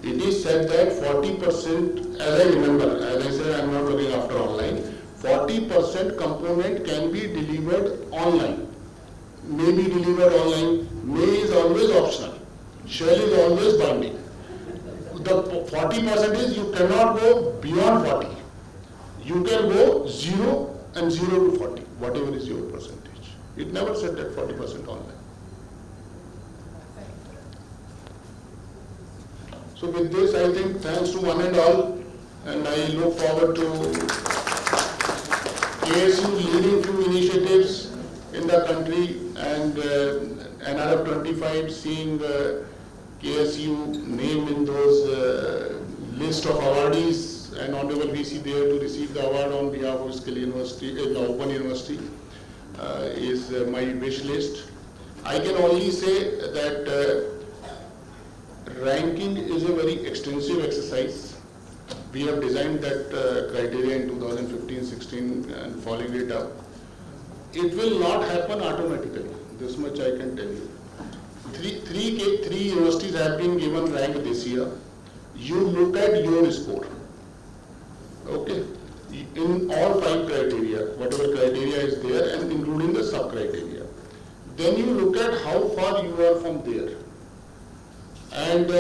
It is said that 40%, as I remember, as I said, I am not looking after online, 40% component can be delivered online. May be delivered online, may is always optional, shall is always binding. The 40% is you cannot go beyond 40. You can go 0 and 0 to 40, whatever is your percentage. It never said that 40% online. So with this, I think thanks to one and all, and I look forward to KSU leading few initiatives in the country and NRF 25 seeing KSU name in those list of awardees and Honorable VC there to receive the award on behalf of Skill University, Open University is my wish list. I can only say that ranking is a very extensive exercise. We have designed that criteria in 2015-16 and following it up. It will not happen automatically. This much I can tell you. Three universities have been given rank this year. You look at your score. Okay. In all 5 criteria, whatever criteria is there, and including the sub-criteria. Then you look at how far you are from there. And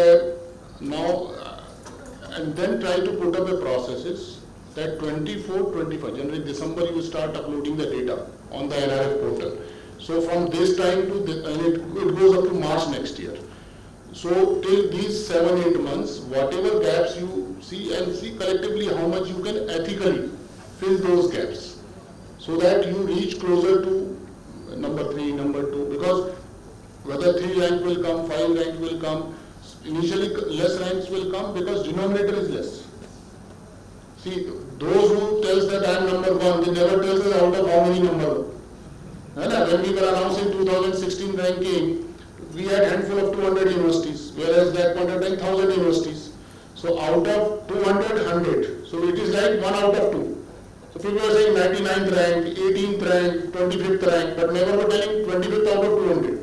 and then try to put up a processes that 24-25, January, December, you start uploading the data on the NRF portal. So from this time to this, and it goes up to March next year. So till these 7-8 months, whatever gaps you see, and see collectively how much you can ethically fill those gaps, so that you reach closer to number 3, number 2, because whether 3 rank will come, 5 rank will come, initially less ranks will come because denominator is less. See, those who tells that I am number 1, they never tells us out of how many number 1. When we were announcing 2016 ranking, we had handful of 200 universities, whereas that point of time 1000 universities. So out of 200, 100. So it is like 1 out of 2. So people are saying 99th rank, 18th rank, 25th rank, but never were telling 25th out of 200.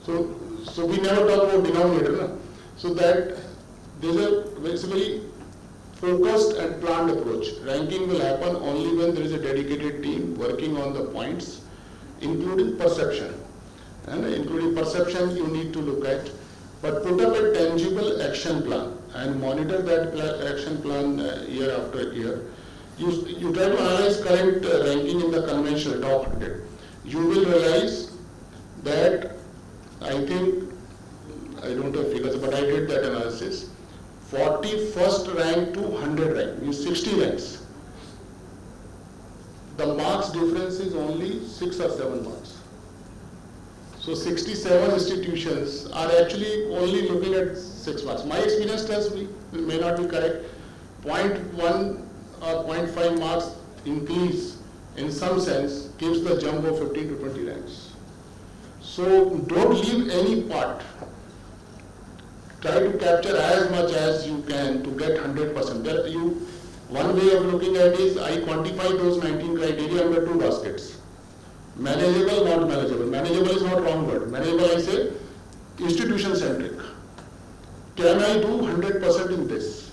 So we never talk about denominator. No? So that it's a very focused and planned approach. Ranking will happen only when there is a dedicated team working on the points, including perception. And including perception you need to look at, but put up a tangible action plan and monitor that action plan year after year. You try to analyze current ranking in the conventional top 100. You will realize that, I think, I don't have figures, but I did that analysis. 41st rank to 100 rank means 60 ranks. The marks difference is only 6 or 7 marks. So 67 institutions are actually only looking at 6 marks. My experience tells me, it may not be correct, 0.1 or 0.5 marks increase in some sense gives the jump of 15 to 20 ranks. So don't leave any part. Try to capture as much as you can to get 100%. One way of looking at it is I quantify those 19 criteria under 2 baskets. Manageable, not manageable. Manageable is not wrong word. Manageable, I say institution centric. Can I do 100% in this?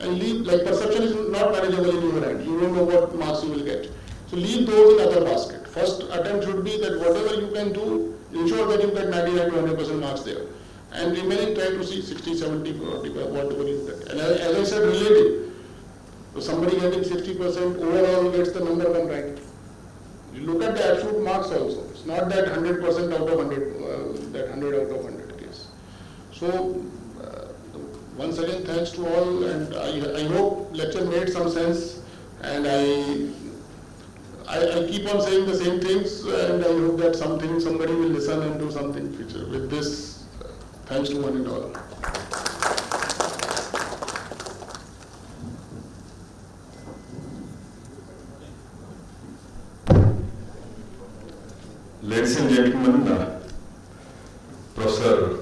And leave, like perception is not manageable in your hand. You don't know what marks you will get. So leave those in other basket. First attempt should be that whatever you can do, ensure that you get 99 to 100% marks there. And remaining try to see 60, 70, 40, whatever you get. And as I said, relative. So somebody getting 60% overall gets the number 1 right. You look at the absolute marks also. It's not that 100% out of 100, that 100 out of 100 case. So once again, thanks to all, and I hope lecture made some sense. And I keep on saying the same things, and I hope that somebody will listen and do something future. With this, thanks to one and all. Ladies and gentlemen, Professor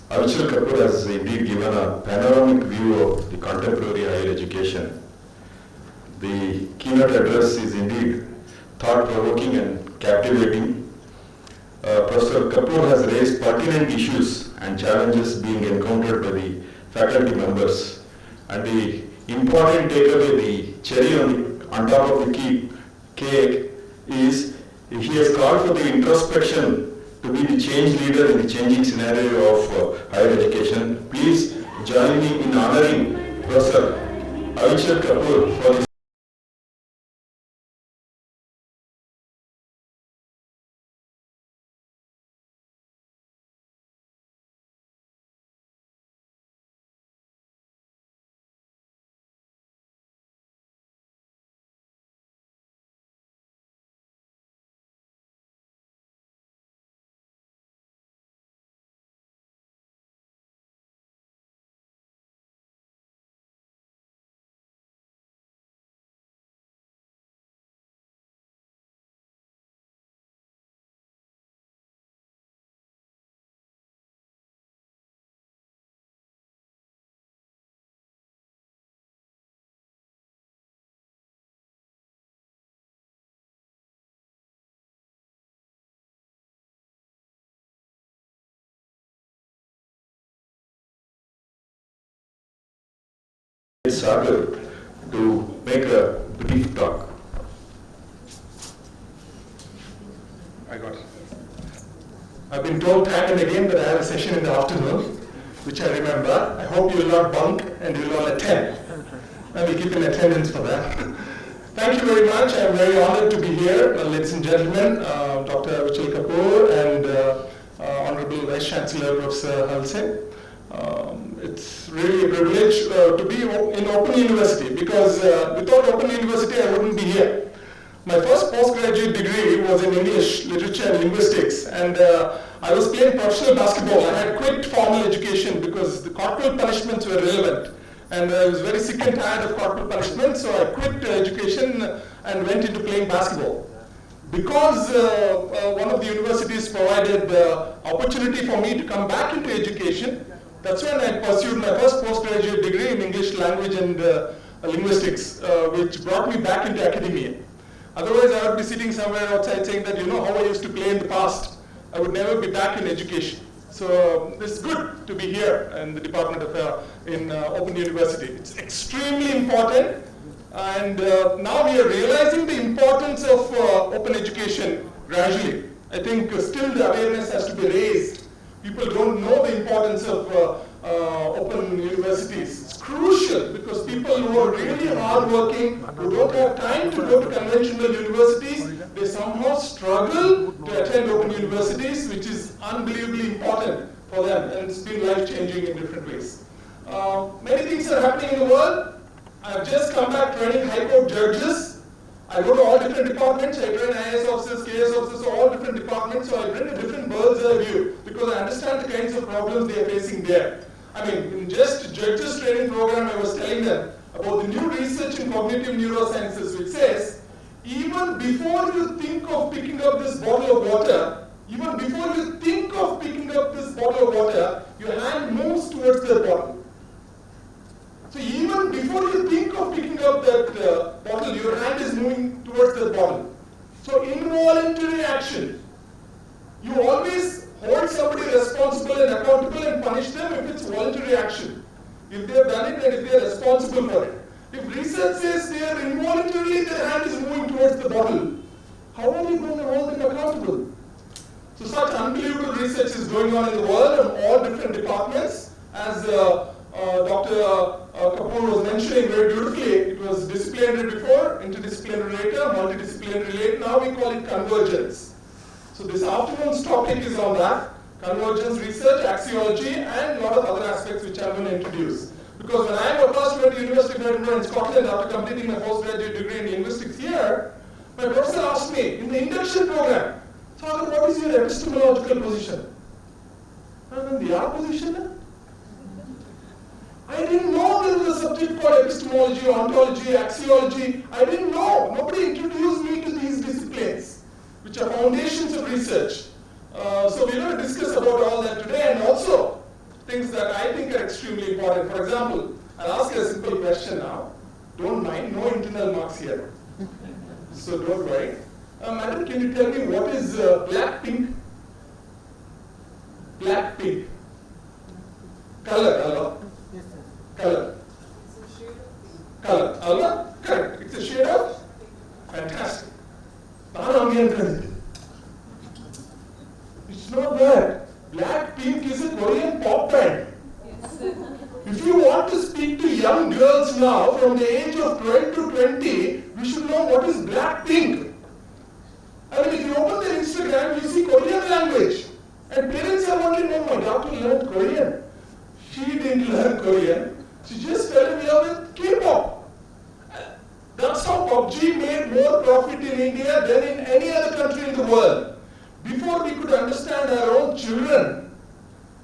Avichal Kapoor has indeed given a panoramic view of the contemporary higher education. The keynote address is indeed thought-provoking and captivating. Professor Kapoor has raised pertinent issues and challenges being encountered by the faculty members. And the important takeaway, the cherry on top of the cake is he has called for the introspection to be the change leader in the changing scenario of higher education. Please join me in honoring Professor Avichal Kapoor for this. Sagar to make a brief talk. I got it. I've been told time and again that I have a session in the afternoon, which I remember. I hope you will not bunk and you will all attend. I will keep in attendance for that. Thank you very much. I'm very honored to be here, ladies and gentlemen, Dr. Avichal Kapoor and Honorable Vice Chancellor Professor Halse. It's really a privilege to be in Open University, because without Open University I wouldn't be here. My first postgraduate degree was in English, Literature and Linguistics, and I was playing professional basketball. I had quit formal education because the corporal punishments were relevant, and I was very sick and tired of corporal punishment, so I quit education and went into playing basketball. Because one of the universities provided the opportunity for me to come back into education, that's when I pursued my first postgraduate degree in English language and linguistics, which brought me back into academia. Otherwise, I would be sitting somewhere outside saying that, you know, how I used to play in the past, I would never be back in education. So it's good to be here in the Department of in Open University. It's extremely important, and now we are realizing the importance of open education gradually. I think still the awareness has to be raised. People don't know the importance of open universities. It's crucial because people who are really hardworking, who don't have time to go to conventional universities, they somehow struggle to attend open universities, which is unbelievably important for them, and it's been life-changing in different ways. Many things are happening in the world. I've just come back training High Court judges. I go to all different departments. I train IAS officers, KS officers, so all different departments. So I bring a different bird's eye view because I understand the kinds of problems they are facing there. I mean, in just judges training program, I was telling them about the new research in cognitive neurosciences, which says even before you think of picking up this bottle of water, Even before you think of picking up this bottle of water, your hand moves towards the bottle. So even before you think of picking up that bottle, your hand is moving towards the bottle. So involuntary action. You always hold somebody responsible and accountable and punish them if it's voluntary action. If they have done it and if they are responsible for it. If research says they are involuntarily, their hand is moving towards the bottle, how are you going to hold them accountable? So such unbelievable research is going on in the world in all different departments. As Dr. Kapoor was mentioning very beautifully, it was disciplinary before, interdisciplinary later, multidisciplinary later, now we call it convergence. So this afternoon's topic is on that, convergence research, axiology, and a lot of other aspects which I'm going to introduce. Because when I first went to University of Edinburgh in Scotland after completing my postgraduate degree in linguistics here, my professor asked me in the induction program, Sagar, what is your epistemological position? And then the R position? I didn't know there was a subject called epistemology, ontology, axiology. I didn't know. Nobody introduced me to these disciplines, which are foundations of research. So we're going to discuss about all that today, and also things that I think are extremely important. For example, I'll ask you a simple question now. Don't mind, no internal marks here. So don't worry. Madam, can you tell me what is black pink? Black pink. Color, Allah. Yes, sir. Color. It's a shade of pink. Color. Allah? Correct. It's a shade of? Fantastic. It's not that. Black pink is a Korean pop band. Yes, sir. If you want to speak to young girls now from the age of 12 to 20, we should know what is black pink. I mean, if you open their Instagram, you see Korean language. And parents are wondering, oh, my daughter learned Korean. She didn't learn Korean. She just fell in love with K-pop. That's how PUBG made more profit in India than in any other country in the world. Before we could understand our own children,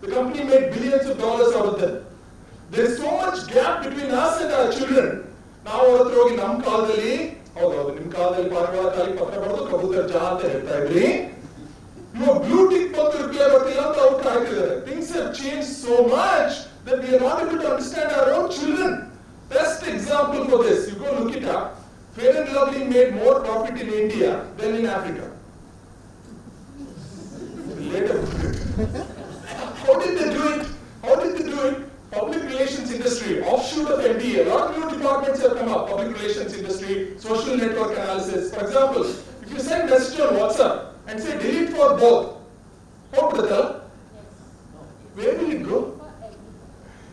the company made billions of dollars out of them. There is so much gap between us and our children. Now, you have blue tick things have changed so much that we are not able to understand our own children. Best example for this, you go look it up. Fair and Lovely made more profit in India than in Africa. Later. How did they do it? How did they do it? Public relations industry, offshoot of MBA. A lot of new departments have come up. Public relations industry, social network analysis. For example, if you send message on WhatsApp and say delete for both, how would it Where will it go?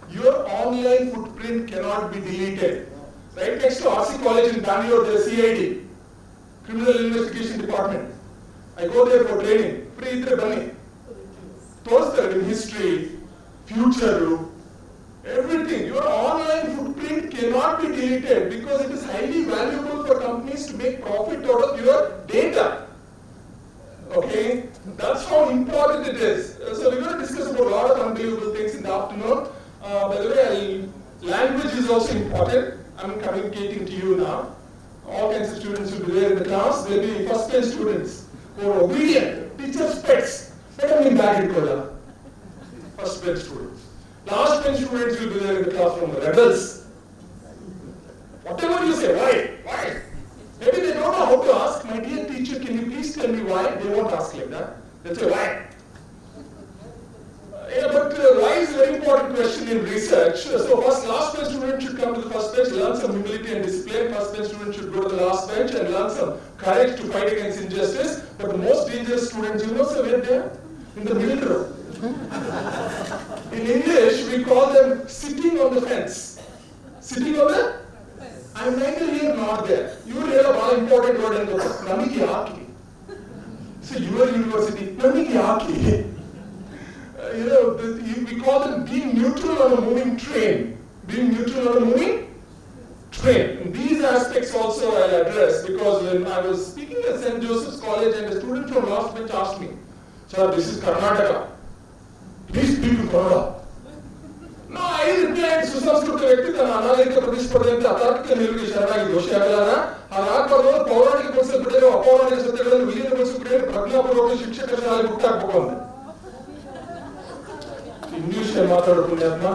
Your online footprint cannot be deleted. Right next to RC College in Bangalore, there is CID, Criminal Investigation Department. I go there for training. Free bunny. Those in history, future, everything. Your online footprint cannot be deleted because it is highly valuable for companies to make profit out of your data. Okay? That's how important it is. So we're going to discuss about a lot of unbelievable things in the afternoon. By the way, language is also important. I'm communicating to you now. All kinds of students will be there in the class. There will be first-time students who are obedient, teachers' pets. Let them back in Kola. First-bench students. Last-bench students will be there in the classroom, the rebels. Whatever you say, why? Why? Maybe they don't know how to ask. My dear teacher, can you please tell me why? They won't ask like that. They'll say, why? But why is a very important question in research. So last bench student should come to the first bench, learn some humility and discipline. First bench student should go to the last bench and learn some courage to fight against injustice. But the most dangerous students, you know, so where they are? In the middle row. In English, we call them sitting on the fence. Sitting on the? I'm neither here nor there. You will hear a very important word in the book, Namiki Aki. So your university, Namiki Aki. We call them being neutral on a moving train. Being neutral on a moving train. And these aspects also I'll address because when I was speaking at St. Joseph's College and a student from last bench asked me, "Sir, this is Karnataka. Please speak in Kannada." No, I replied, Susamskruta Vyakti tana Analika Pradesh Pradente Atartika Nilgi Sharanagi Doshi Agalana, Harakado, Pauranic Person Pradero, Pauranic Satyagan, William Person Pradero, Ratnapura ಶಿಕ್ಷಕರ ಶಾಲೆ book ಹಾಕ್ಬೇಕು ಅಂತ English ಮಾತಾಡೋದು ಅಮ್ಮ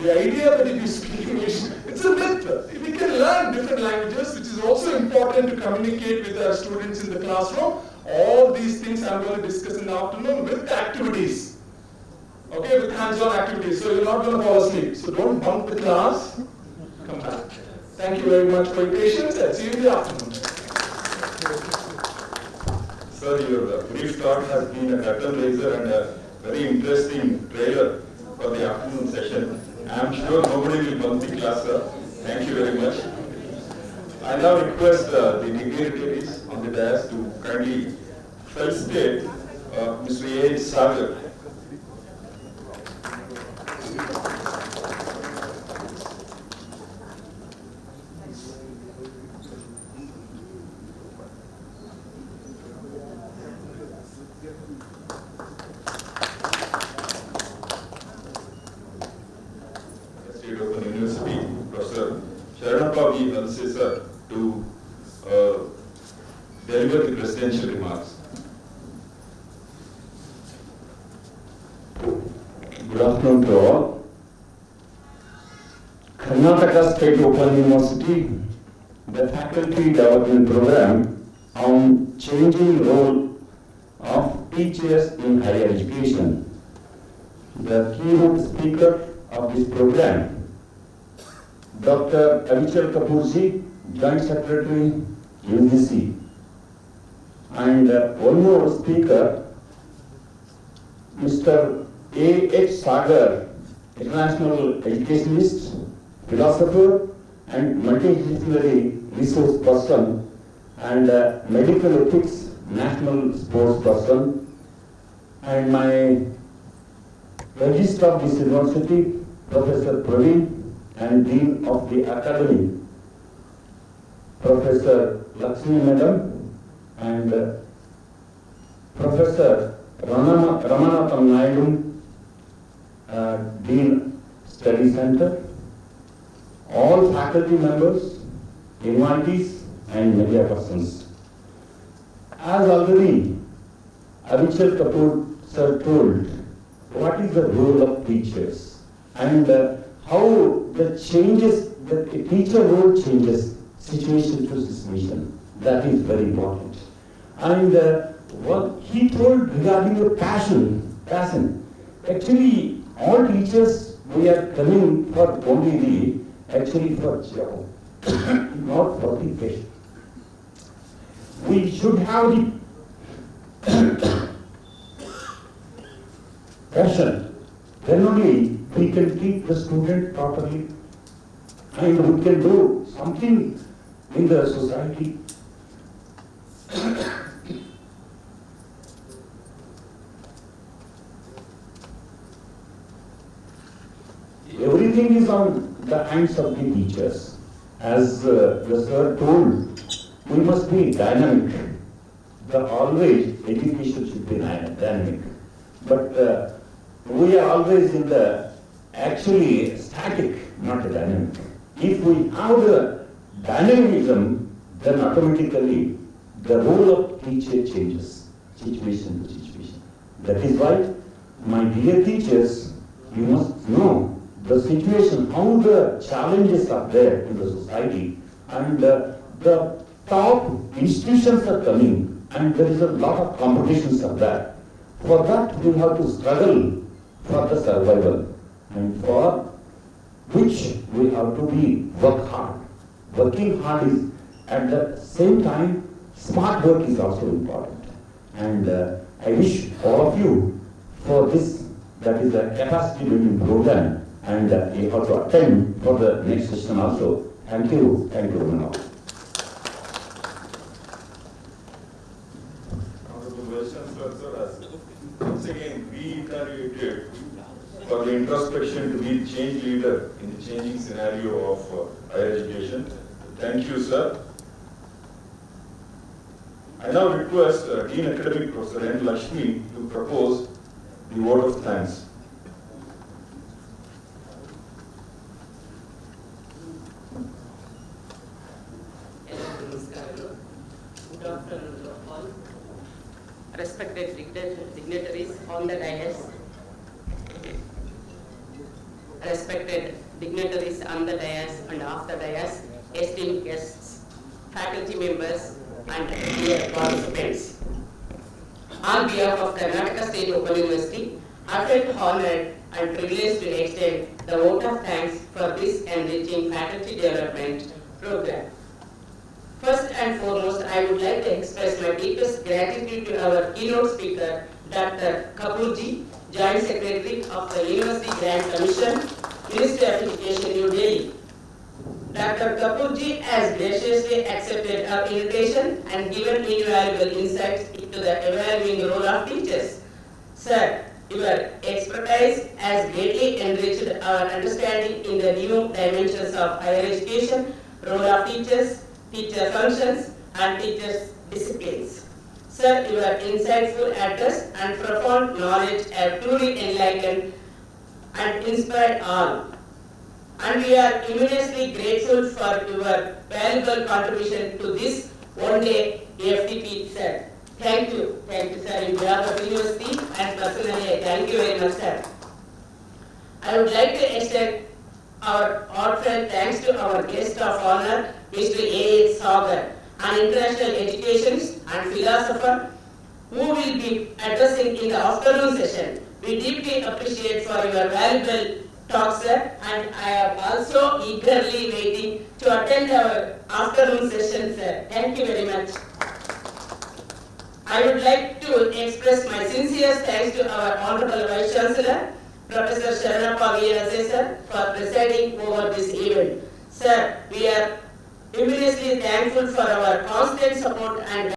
the idea that if you speak English, it's a myth. We can learn different languages, which is also important to communicate with our students in the classroom. All these things I'm going to discuss in the afternoon with activities. Okay, with hands-on activities. So you're not going to fall asleep. So don't bunk the class. Come back. Thank you very much for your patience. I'll see you in the afternoon. Sir, your brief talk has been a curtain raiser and a very interesting trailer for the afternoon session. I am sure nobody will bunk the class, sir. Thank you very much. I now request the dignitaries on the dais to kindly felicitate Mr. A. Sagar. To deliver the presidential remarks. Good afternoon to all. Karnataka State Open University, the faculty development program on changing role of teachers in higher education. The keynote speaker of this program, Dr. Avichal Kapoorji, Joint Secretary, UGC, and one more speaker, Mr. A.H. Sagar, international educationist, philosopher, and multidisciplinary resource person, and medical ethics national sports person, and my registrar of this university, Professor Praveen, and Dean of the Academy, Professor Lakshmi Madam, and Professor Ramanathan Naidu, Dean Study Center, all faculty members, invitees, and media persons. As already Avichal Kapoor sir told, what is the role of teachers and how the changes, the teacher role changes situation to situation. That is very important. And what he told regarding the passion, actually all teachers, we are coming for only for job, not for the passion. We should have the passion. Then only we can teach the student properly and we can do something in the society. Everything is on the hands of the teachers. As the sir told, we must be dynamic. Always education should be dynamic. But we are always in the actually static, not dynamic. If we have the dynamism, then automatically the role of teacher changes, situation to situation. That is why, my dear teachers, you must know the situation, how the challenges are there in the society, and the top institutions are coming, and there is a lot of competitions are there. For that, we have to struggle for the survival, and for which we have to work hard. Working hard is, at the same time, smart work is also important. And I wish all of you for this, that is a capacity building program, and you have to attend for the next session also. Thank you very much. Once again reiterated for the introspection to be change leader in the changing scenario of higher education. Thank you, sir. I now request Dean Academic Professor N. Lakshmi to propose the vote of thanks. Good afternoon to all. Respected dignitaries on the dais. Respected dignitaries on the dais and off the dais, esteemed guests, faculty members, and dear participants. On behalf of Karnataka State Open University, I felt honored and privileged to extend the vote of thanks for this enriching faculty development program. First and foremost, I would like to express my deepest gratitude to our keynote speaker, Dr. Kapoorji, Joint Secretary of the University Grant Commission, Ministry of Education, New Delhi. Dr. Kapoorji has graciously accepted our invitation and given invaluable insights into the evolving role of teachers. Sir, your expertise has greatly enriched our understanding in the new dimensions of higher education, role of teachers, teacher functions, and teachers' disciplines. Sir, your insightful address and profound knowledge have truly enlightened and inspired all. And we are immensely grateful for your valuable contribution to this one-day FTP, sir. Thank you, sir, in behalf of the university, and personally, I thank you very much, sir. I would like to extend our heartfelt thanks to our guest of honor, Mr. A. Sagar, an international educationist and philosopher who will be addressing in the afternoon session. We deeply appreciate for your valuable talk, sir, and I am also eagerly waiting to attend our afternoon session, sir. Thank you very much. I would like to express my sincerest thanks to our Honorable Vice Chancellor, Professor Sharanappa Veerase, sir, for presiding over this event. Sir, we are immensely thankful for our constant support and